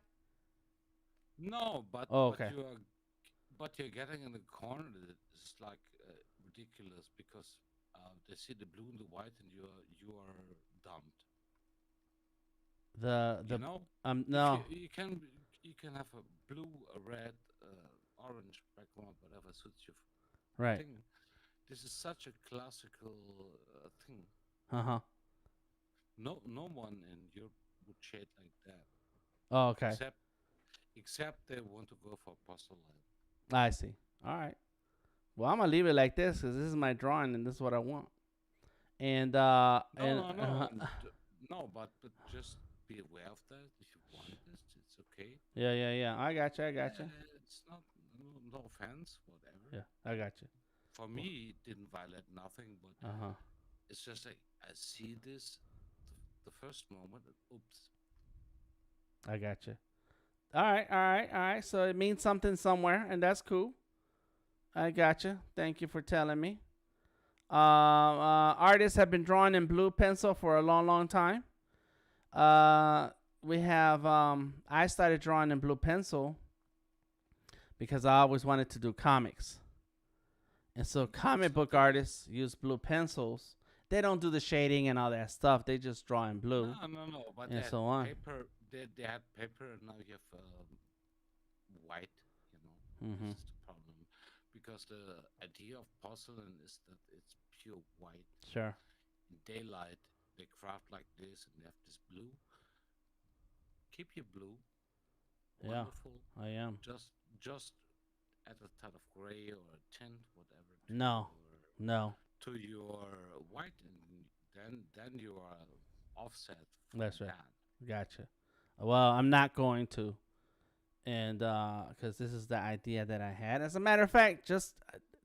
No, but okay. But you're getting in the corner. It's like ridiculous, because they see the blue and the white, and you are dumped. No. You can have a blue, a red, orange background, whatever suits you. Right. This is such a classical thing. No one in Europe would shade like that. Oh, okay. Except they want to go for porcelain. I see. All right. Well, I'm gonna leave it like this because this is my drawing and this is what I want. And no, but just be aware of that. If you want this, it's okay. Yeah. I got you. It's not no offense, whatever. Yeah, I got you. For me, it didn't violate nothing, but it's just like I see this the first moment. Oops. I got you. All right, all right, all right. So it means something somewhere, and that's cool. I got you. Thank you for telling me. Artists have been drawing in blue pencil for a long, long time. Uh, we have. I started drawing in blue pencil because I always wanted to do comics, and so comic book artists use blue pencils. They don't do the shading and all that stuff. They just draw in blue No. But and they had so on. paper. They had paper, and now you have white. You know, Mm-hmm. this is the problem because the idea of porcelain is that it's pure white. Sure. In daylight, they craft like this, and they have this blue. Keep your blue. Yeah, Wonderful. I am. Just add a touch of gray or a tint, whatever. No. No. To your white, and then you are offset. That's right. That. Gotcha. Well, I'm not going to, and because this is the idea that I had. As a matter of fact, just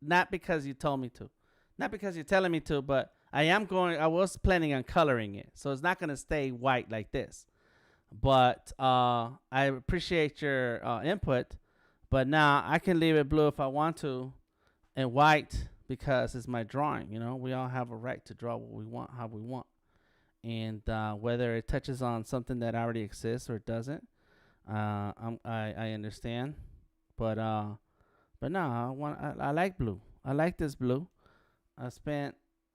not because you told me to, not because you're telling me to, but I am going. I was planning on coloring it, so it's not going to stay white like this. But I appreciate your input. But now I can leave it blue if I want to, and white because it's my drawing. You know, we all have a right to draw what we want, how we want. And whether it touches on something that already exists or doesn't, I understand, but no, I like blue. I like this blue.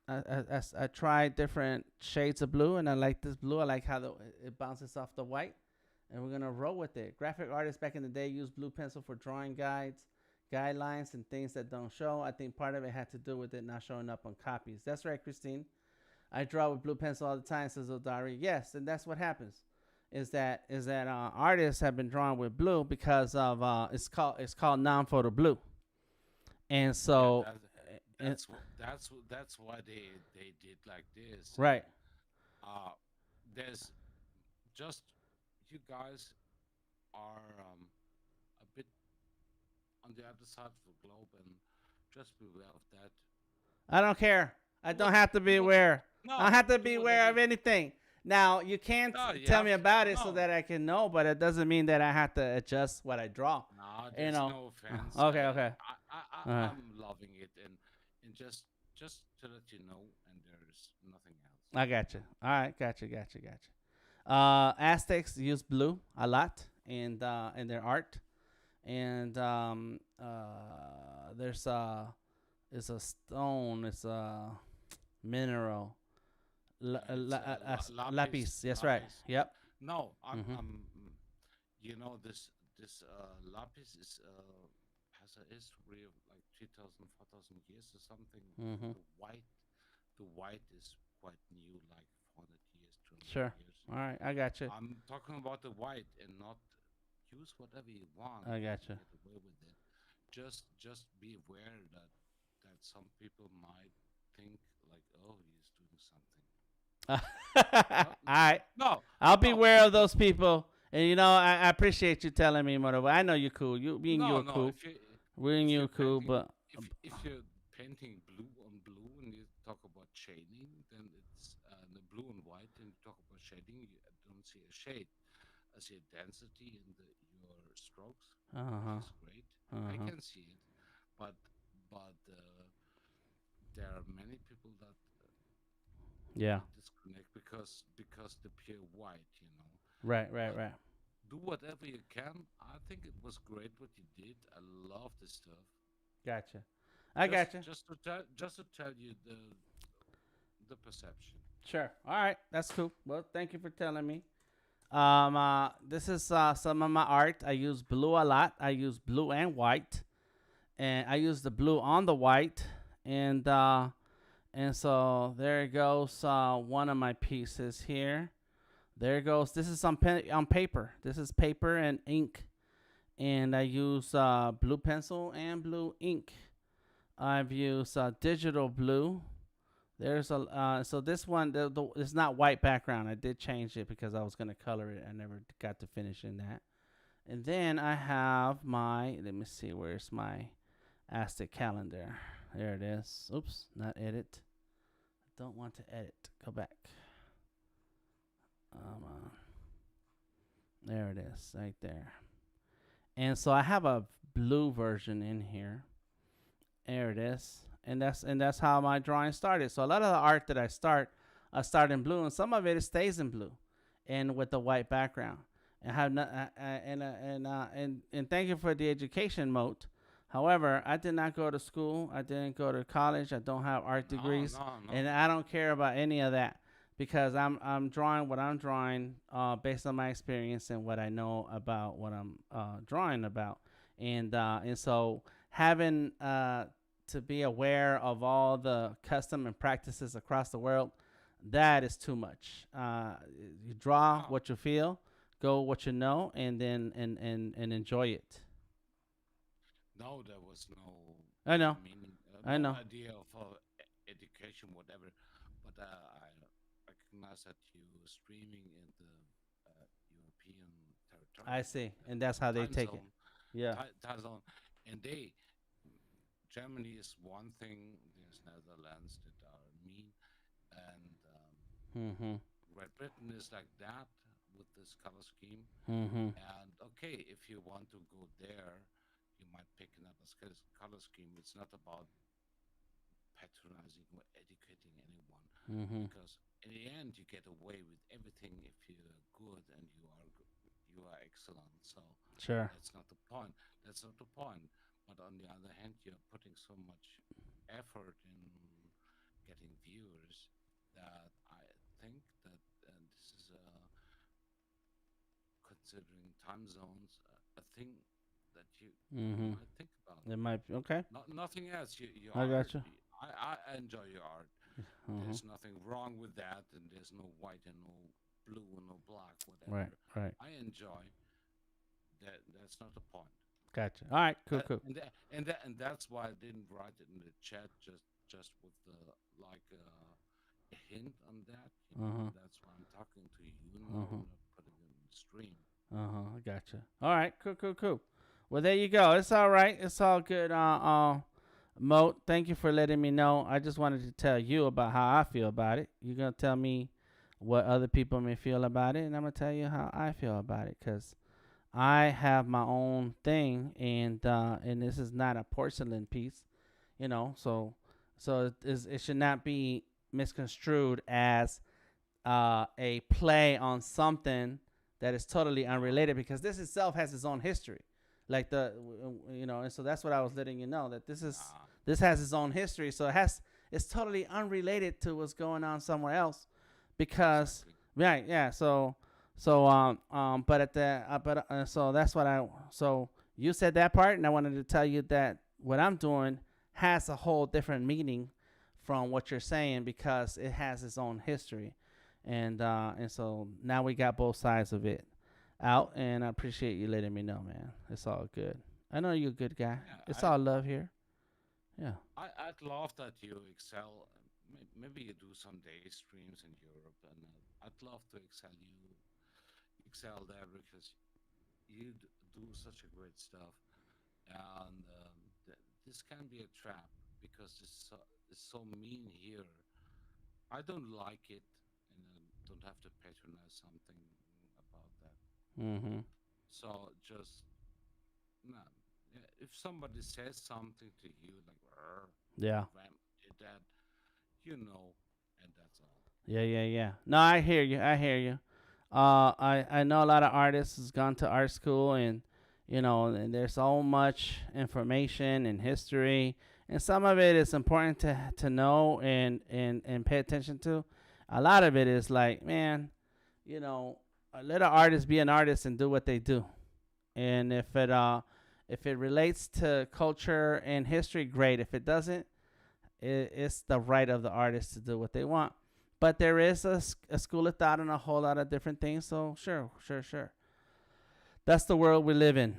I tried different shades of blue, and I like this blue. I like how it bounces off the white, and we're gonna roll with it. Graphic artists back in the day used blue pencil for drawing guidelines, and things that don't show. I think part of it had to do with it not showing up on copies. That's right, Christine. I draw with blue pencil all the time, says Odari. Yes, and that's what happens. Is that artists have been drawing with blue because of it's called non-photo blue, and so That's why they did like this. right. There's just you guys are a bit on the other side of the globe, and just beware of that. I don't care. I don't have to be aware. No, I don't have to be aware of anything. Now you can't tell me about it so that I can know, but it doesn't mean that I have to adjust what I draw. No, there's no offense. Okay. I'm loving it, and just to let you know, and there's nothing else. I got you. All right, got you. Aztecs use blue a lot in their art, and there's it's a stone, it's a mineral, lapis. That's right. Yep. No, I'm you know this lapis is has a history of like 3,000, 4,000 years or something. Mm-hmm. The white is quite new, like 400 years, 200 Sure. years. All right, I got you. I'm talking about the white and not use whatever you want. I got you. Get away with it. Just be aware that some people might think like, oh, he's doing something. All right. No, I'll be aware of those people. And you know, I appreciate you telling me, Mother. I know you're cool. You're cool. You're cool, but if you're painting blue on blue and you talk about shading, then it's the blue and white. And you talk about shading, you don't see a shade. I see a density in your strokes, which is great. I can see it, but there are many people that disconnect because the pure white, you know. Right. Do whatever you can. I think it was great what you did. I love this stuff. Gotcha. I gotcha. Just to tell you the perception. Sure. All right. That's cool. Well, thank you for telling me. This is some of my art. I use blue a lot. I use blue and white, and I use the blue on the white, and so there it goes. One of my pieces here. There it goes. This is on paper. This is paper and ink, and I use blue pencil and blue ink. I've used digital blue. There's so this one it's not white background. I did change it because I was gonna color it. I never got to finishing that. And then I have let me see, where's my Aztec calendar? There it is. Oops, not edit. don't want to edit. Go back. There it is, right there. And so I have a blue version in here. There it is. And that's how my drawing started. So a lot of the art that I start in blue, and some of it stays in blue, and with the white background. And have not, and thank you for the education mode. However, I did not go to school. I didn't go to college. I don't have art degrees, and I don't care about any of that because I'm drawing what I'm drawing based on my experience and what I know about what I'm drawing about, and so having to be aware of all the custom and practices across the world, that is too much. You draw what you feel, go what you know, and then and enjoy it. No, there was no I know. meaning, I no know. idea of education, whatever. But I recognize that you were streaming in the European territory. I see, and that's how they time take it. zone, Yeah. time zone, and Germany is one thing. There's Netherlands that are mean, and Mhm. Great Britain is like that with this color scheme. Mhm. And okay, if you want to go there, you might pick another color scheme. It's not about patronizing or educating anyone, Mhm. because in the end, you get away with everything if you're good and you are excellent. So Sure. that's not the point. That's not the point. But on the other hand, you're putting so much effort in getting viewers that I think that this is considering time zones a thing that you Mhm. might think about. It might be okay. Nothing else. You I art. got you. I enjoy your art. Mhm. There's nothing wrong with that, and there's no white and no blue and no black, whatever. Right. Right. I enjoy that. That's not the point. Gotcha. All right. Cool. Cool. And that's why I didn't write it in the chat. Just with the like a hint on that. That's why I'm talking to you now. I'm not putting it in the stream. I gotcha. All right. Cool. Cool. Cool. Well, there you go. It's all right. It's all good. Moat, thank you for letting me know. I just wanted to tell you about how I feel about it. You're gonna tell me what other people may feel about it, and I'm gonna tell you how I feel about it, cause I have my own thing, and this is not a porcelain piece, it should not be misconstrued as a play on something that is totally unrelated, because this itself has its own history, like and so that's what I was letting you know, that this has its own history, so it's totally unrelated to what's going on somewhere else, because right, yeah, so but at the so that's what so you said that part, and I wanted to tell you that what I'm doing has a whole different meaning from what you're saying, because it has its own history, and so now we got both sides of it out, and I appreciate you letting me know, man. It's all good. I know you're a good guy. Yeah, It's all love here. Yeah. I'd love that you excel. Maybe you do some day streams in Europe, and I'd love to excel there, because you do such a great stuff, and this can be a trap, because it's so mean here. I don't like it, and I don't have to patronize something about that. Mm-hmm. So just no. If somebody says something to you like Yeah. Ram did that, and that's all. Yeah. No, I hear you. I know a lot of artists has gone to art school, and and there's so much information and history, and some of it is important to know and pay attention to. A lot of it is like, man, let an artist be an artist and do what they do, and if it relates to culture and history, great. If it doesn't, it's the right of the artist to do what they want. But there is a school of thought and a whole lot of different things. So sure. That's the world we live in.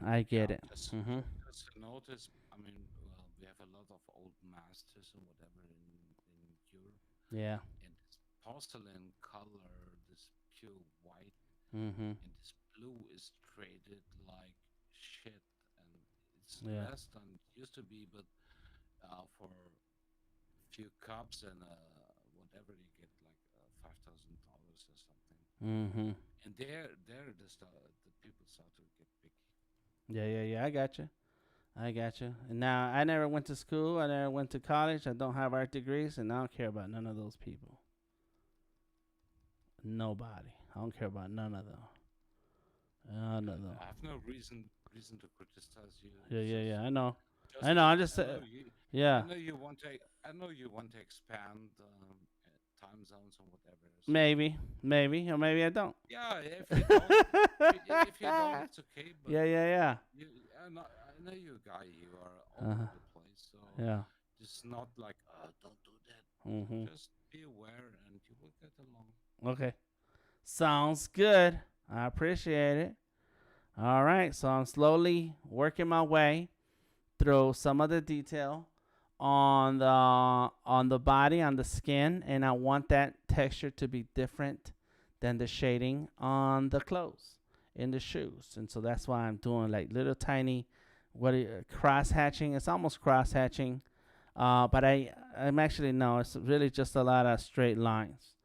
I get it. Just Mm-hmm. notice. I mean, well, we have a lot of old masters and whatever in Europe, Yeah. and this porcelain color, this pure white, Mm-hmm. and this blue is traded like shit, and it's Yeah. less than it used to be. But for few cups and whatever you get like $5,000 or something. Mm-hmm. And there the people start to get picky. Yeah. I got you. And now I never went to school. I never went to college. I don't have art degrees, and I don't care about none of those people. Nobody. I don't care about none of them. None of them. I have no reason to criticize you. Yeah. I know. Just, I know. I'm just. I know you, Yeah. I know you want to. I know you want to expand time zones or whatever. So Maybe, or maybe I don't. yeah, if you don't, if you don't, it's okay. But Yeah. you, I know you a guy. You are all over the place. So Yeah. just not like, don't do that. Mm-hmm. Just be aware, and you will get along. Okay. Sounds good. I appreciate it. All right. So I'm slowly working my way through some of the detail on the body, on the skin, and I want that texture to be different than the shading on the clothes, in the shoes. And so that's why I'm doing like little tiny cross hatching. It's almost cross hatching. But I'm actually, no, it's really just a lot of straight lines.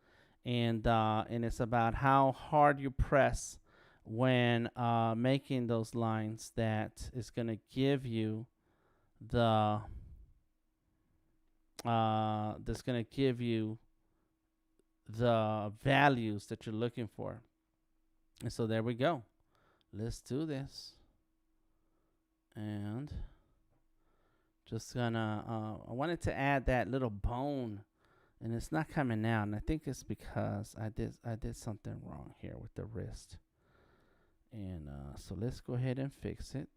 And it's about how hard you press when making those lines that is going to give you the that's going to give you the values that you're looking for. And so there we go. Let's do this. And just gonna I wanted to add that little bone, and it's not coming out, and I think it's because I did something wrong here with the wrist. And so let's go ahead and fix it.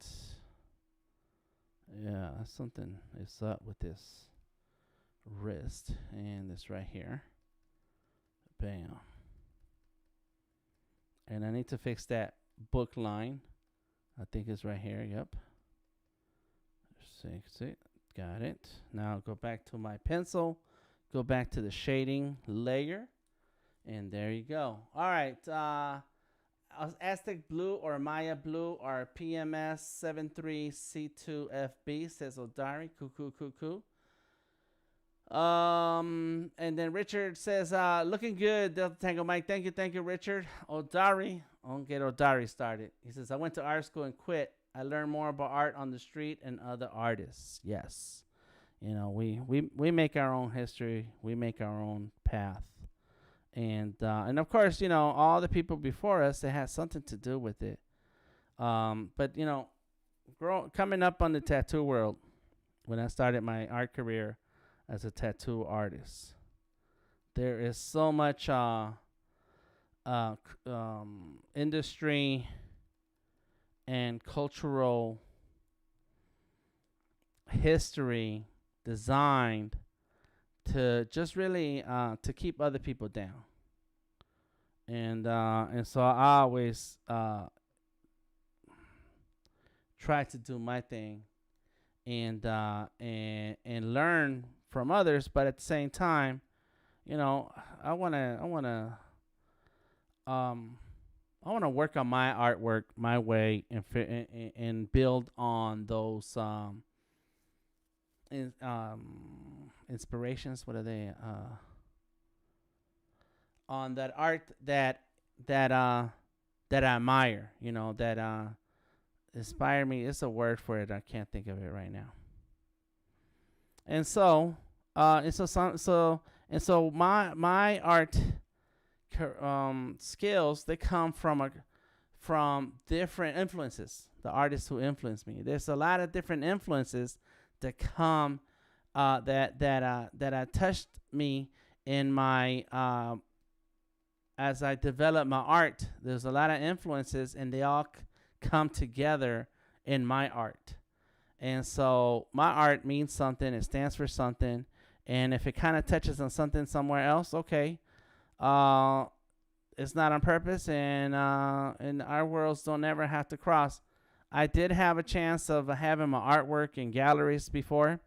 Yeah, something is up with this wrist, and it's right here. Bam. And I need to fix that book line. I think it's right here. Yep. Fix it. Got it. Now go back to my pencil. Go back to the shading layer. And there you go. All right. Aztec Blue or Maya Blue or PMS 73C2FB, says Odari. Cuckoo. And then Richard says, looking good, Delta Tango Mike. Thank you, Richard. Odari. I'll get Odari started. He says, I went to art school and quit. I learned more about art on the street and other artists. Yes. You know, we make our own history. We make our own path. And of course, you know, all the people before us, they had something to do with it. But, you know, coming up on the tattoo world, when I started my art career as a tattoo artist, there is so much industry and cultural history designed to just really to keep other people down. And so I always try to do my thing and learn from others, but at the same time, you know, I wanna work on my artwork my way and build on those inspirations. What are they? On that art that I admire, you know, that inspire me. It's a word for it. I can't think of it right now. And so my art skills, they come from different influences. The artists who influence me. There's a lot of different influences that come that touched me in my as I develop my art. There's a lot of influences, and they all come together in my art. And so my art means something. It stands for something. And if it kind of touches on something somewhere else, okay, it's not on purpose, and our worlds don't ever have to cross. I did have a chance of having my artwork in galleries before,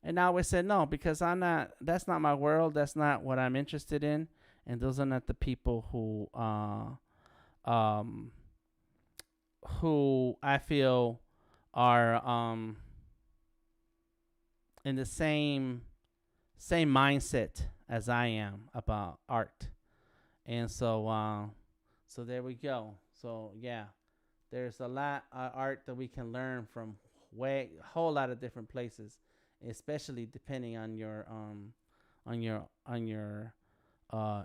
and I always said no, because that's not my world. That's not what I'm interested in. And those are not the people who I feel are in the same same mindset as I am about art. And so there we go. So yeah, there's a lot of art that we can learn from a whole lot of different places, especially depending on your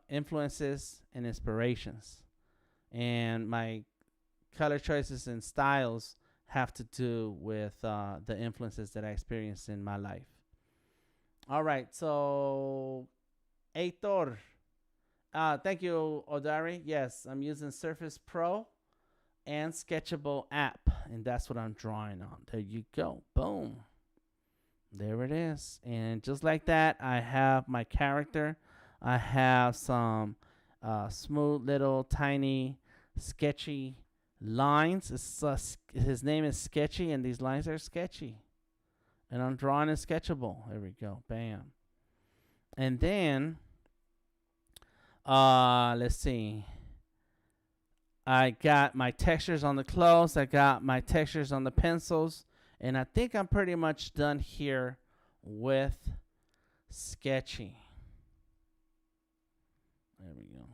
influences and inspirations. And my color choices and styles have to do with the influences that I experienced in my life. All right, so Heitor, thank you, Odari. Yes, I'm using Surface Pro and Sketchable App, and that's what I'm drawing on. There you go. Boom. There it is. And just like that, I have my character. I have some smooth little tiny sketchy lines. His name is Sketchy, and these lines are sketchy. And I'm drawing in Sketchable. There we go. Bam. And then, let's see. I got my textures on the clothes. I got my textures on the pencils. And I think I'm pretty much done here with Sketchy. There we go.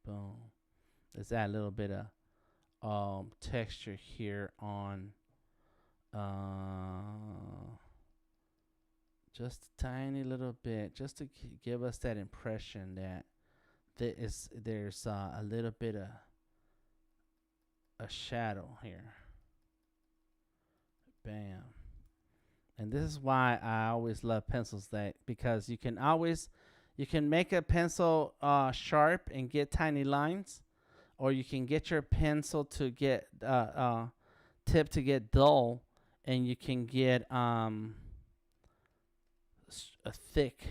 Boom. Let's add a little bit of texture here on just a tiny little bit, just to give us that impression that there's a little bit of a shadow here. Bam. And this is why I always love pencils, because you can make a pencil sharp and get tiny lines, or you can get your pencil to get tip to get dull, and you can get a thick,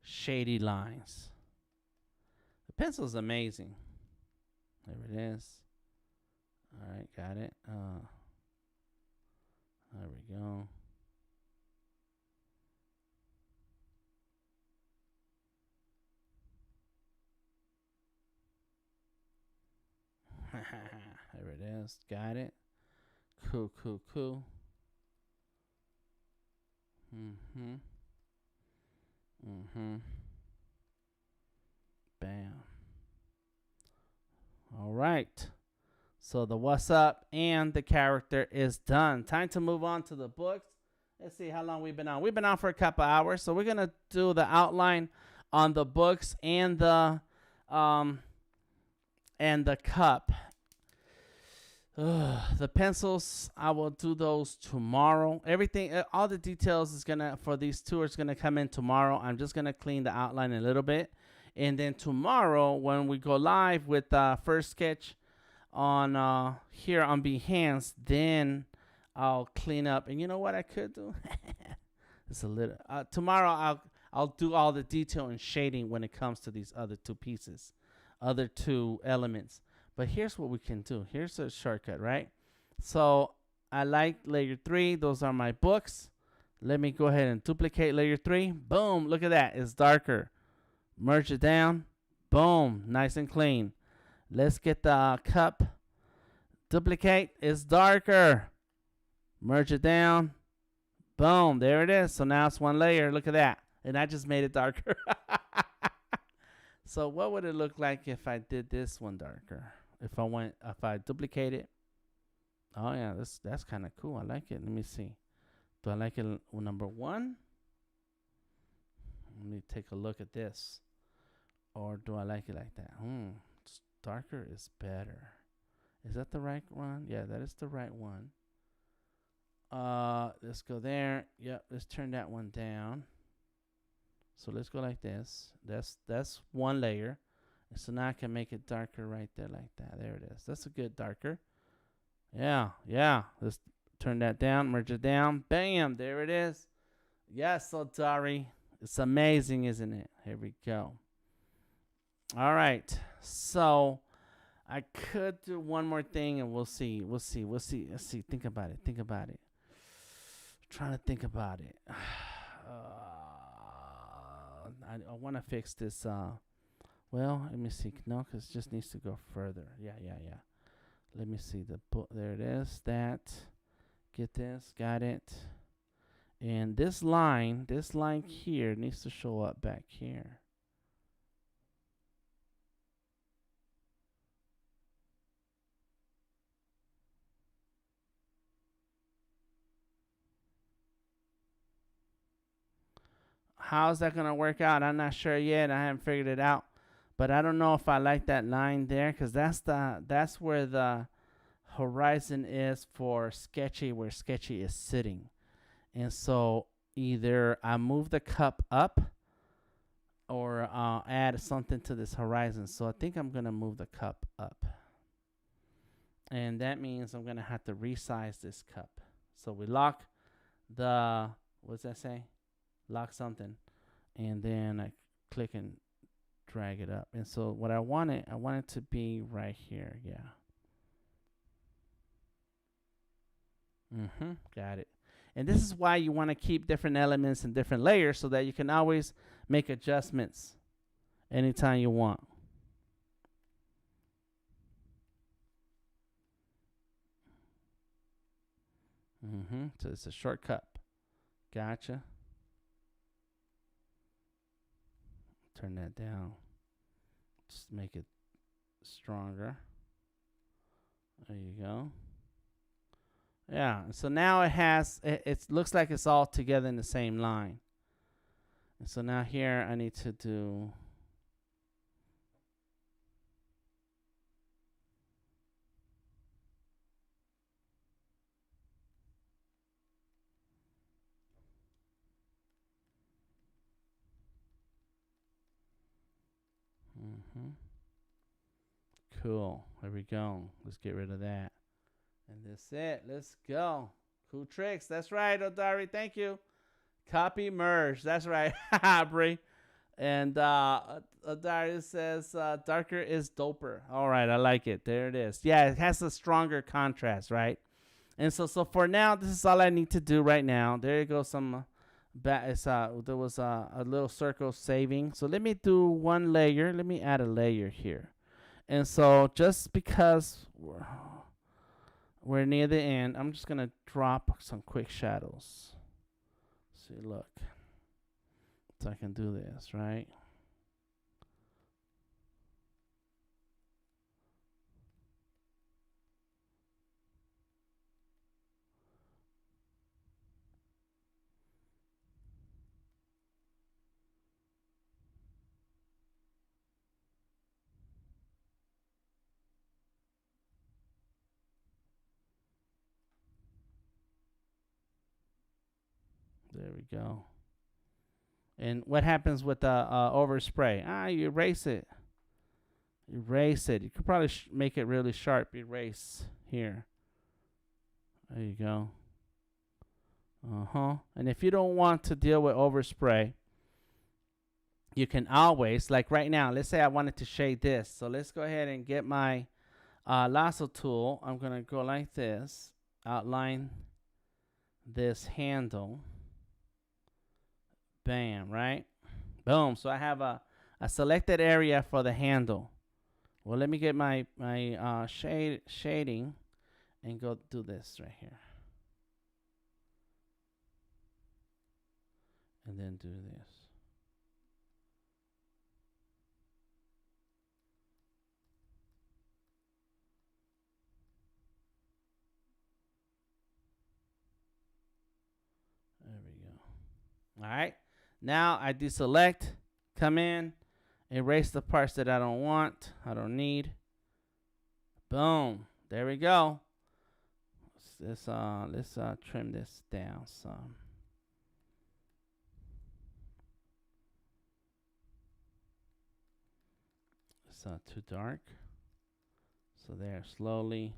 shady lines. The pencil is amazing. There it is. All right, got it. There we go. There it is. Got it. Cool, cool, cool. Bam. All right. So the what's up and the character is done. Time to move on to the books. Let's see how long we've been on. We've been on for a couple hours. So we're going to do the outline on the books and the cup. The pencils, I will do those tomorrow. Everything, all the details for these two is gonna come in tomorrow. I'm just gonna clean the outline a little bit, and then tomorrow when we go live with first sketch on here on Behance, then I'll clean up. And you know what I could do? It's a little. Tomorrow I'll do all the detail and shading when it comes to these other two pieces, other two elements. But here's what we can do. Here's a shortcut, right? So I like layer 3. Those are my books. Let me go ahead and duplicate layer 3. Boom. Look at that. It's darker. Merge it down. Boom. Nice and clean. Let's get the cup. Duplicate. It's darker. Merge it down. Boom. There it is. So now it's one layer. Look at that. And I just made it darker. So what would it look like if I did this one darker? If I duplicate it. Oh yeah, that's kind of cool. I like it. Let me see. Do I like it number 1? Let me take a look at this. Or do I like it like that? Darker is better. Is that the right one? Yeah, that is the right one. Let's go there. Yep, let's turn that one down. So let's go like this. That's one layer. So now I can make it darker right there like that. There it is. That's a good darker. Yeah. Let's turn that down, merge it down. Bam, there it is. Yes, Odari. It's amazing, isn't it? Here we go. All right. So I could do one more thing and we'll see. Let's see. Think about it. I'm trying to think about it. I want to fix this. Well, let me see. No, because it just needs to go further. Yeah. Let me see the book. There it is. That Get this, got it. And this line here needs to show up back here. How's that gonna work out? I'm not sure yet. I haven't figured it out. But I don't know if I like that line there, because that's where the horizon is for Sketchy, where Sketchy is sitting. And so either I move the cup up or add something to this horizon. So I think I'm going to move the cup up. And that means I'm going to have to resize this cup. So we lock the, what's that say? Lock something. And then I click and drag it up. And so what I want it to be right here. Yeah. Got it. And this is why you want to keep different elements in different layers, so that you can always make adjustments anytime you want. So it's a shortcut. Gotcha. Turn that down. Just make it stronger. There you go. Yeah, so now it looks like it's all together in the same line. And so now here I need to do cool. There we go. Let's get rid of that. And that's it. Let's go. Cool tricks. That's right, Odari. Thank you. Copy merge. That's right. Brie. And Odari says darker is doper. All right. I like it. There it is. Yeah, it has a stronger contrast, right? And so for now, this is all I need to do right now. There you go. There was a little circle saving. So let me do one layer. Let me add a layer here. And so just because we're near the end, I'm just going to drop some quick shadows. See, look. So I can do this, right? There we go. And what happens with the overspray? You erase it. Erase it. You could probably make it really sharp. Erase here. There you go. And if you don't want to deal with overspray, you can always, like right now, let's say I wanted to shade this. So let's go ahead and get my lasso tool. I'm going to go like this. Outline this handle. Bam, right? Boom. So I have a selected area for the handle. Well, let me get my shading and go do this right here. And then do this. There we go. All right. Now I deselect, come in, erase the parts that I don't want, I don't need. Boom. There we go. Let's trim this down some. It's too dark. So there, slowly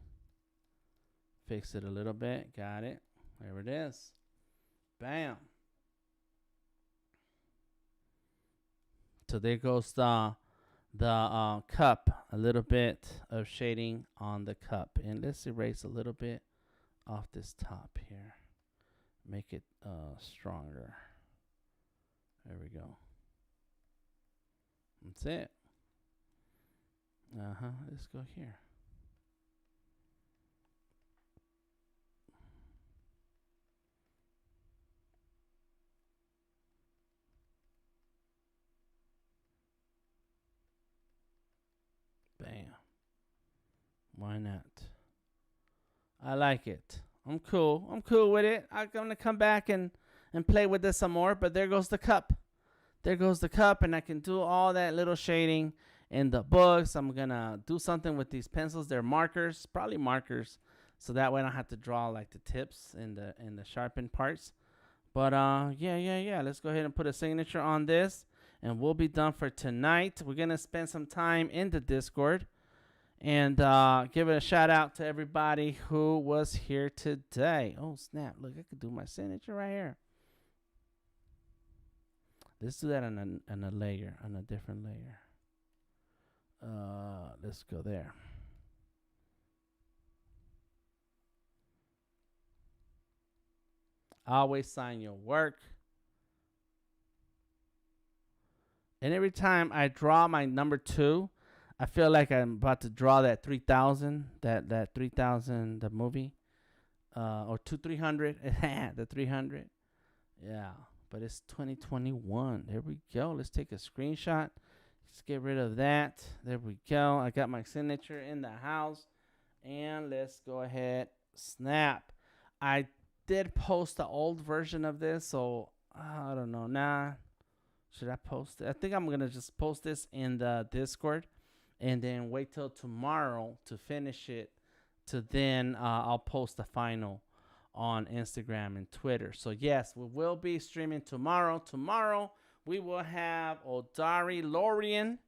fix it a little bit. Got it. There it is. Bam. So there goes the cup, a little bit of shading on the cup. And let's erase a little bit off this top here. Make it stronger. There we go. That's it. Let's go here. Why not? I like it. I'm cool. I'm cool with it. I'm going to come back and play with this some more. But there goes the cup. There goes the cup. And I can do all that little shading in the books. I'm going to do something with these pencils. They're markers. Probably markers. So that way I don't have to draw like the tips and the sharpened parts. But yeah. Let's go ahead and put a signature on this. And we'll be done for tonight. We're going to spend some time in the Discord. And give it a shout out to everybody who was here today. Oh, snap. Look, I could do my signature right here. Let's do that on a layer, on a different layer. Let's go there. Always sign your work. And every time I draw my number 2, I feel like I'm about to draw that 3000, that 3000, the movie, or 300, the 300. Yeah, but it's 2021. There we go. Let's take a screenshot. Let's get rid of that. There we go. I got my signature in the house. And let's go ahead. Snap. I did post the old version of this, so I don't know. Nah. Should I post it? I think I'm going to just post this in the Discord. And then wait till tomorrow to finish it. To then I'll post the final on Instagram and Twitter. So yes, we will be streaming tomorrow. Tomorrow we will have Odari Lorian.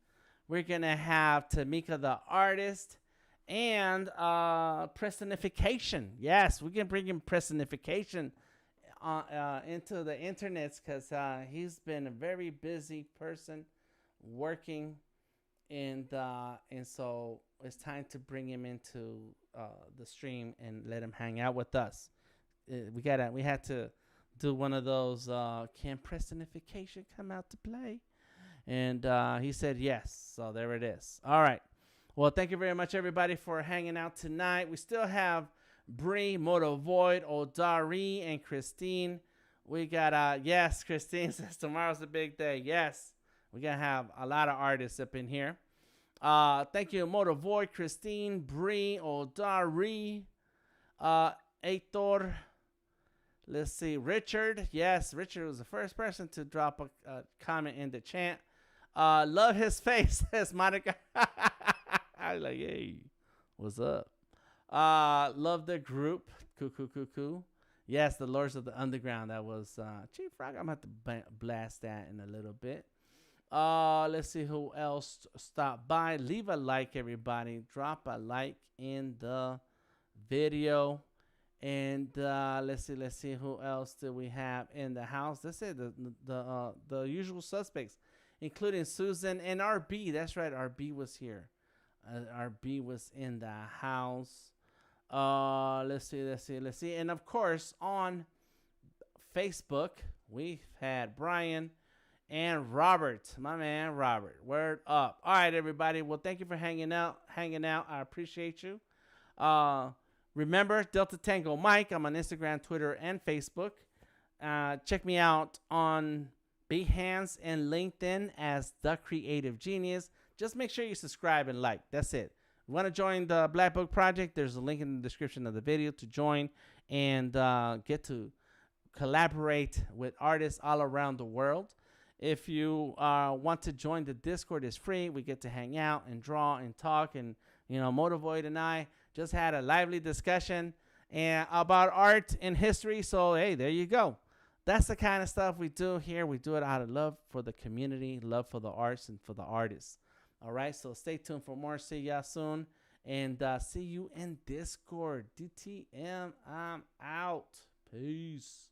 We're gonna have Tamika the artist and Prestonification. Yes, we can bring in Prestonification into the internets because he's been a very busy person working. And so it's time to bring him into the stream and let him hang out with us. We had to do one of those. Can Prestonification come out to play? And he said yes. So there it is. All right. Well, thank you very much, everybody, for hanging out tonight. We still have Bree, Moto Void, Odari, and Christine. We got yes, Christine says tomorrow's a big day. Yes. We're going to have a lot of artists up in here. Thank you, Motor Void, Christine, Bree, Odari, Aitor. Let's see, Richard. Yes, Richard was the first person to drop a comment in the chat. Love his face, says Monica. I was like, hey, what's up? Love the group. Cuckoo. Yes, the Lords of the Underground. That was Chief Rock. I'm going to have to blast that in a little bit. Let's see who else stopped by. Leave a like, everybody. Drop a like in the video. And let's see who else do we have in the house. That's it. The usual suspects, including Susan and RB. That's right. RB was here. RB was in the house. Let's see. And of course, on Facebook, we've had Brian and Robert, my man, Robert. Word up. All right, everybody. Well, thank you for hanging out. I appreciate you. Remember, Delta Tango Mike. I'm on Instagram, Twitter, and Facebook. Check me out on Behance and LinkedIn as The Creative Genius. Just make sure you subscribe and like. That's it. You want to join the Black Book Project? There's a link in the description of the video to join and get to collaborate with artists all around the world. If you want to join the Discord, it's free. We get to hang out and draw and talk. And, Motivoid and I just had a lively discussion about art and history. So, hey, there you go. That's the kind of stuff we do here. We do it out of love for the community, love for the arts, and for the artists. All right, so stay tuned for more. See y'all soon. And see you in Discord. DTM, I'm out. Peace.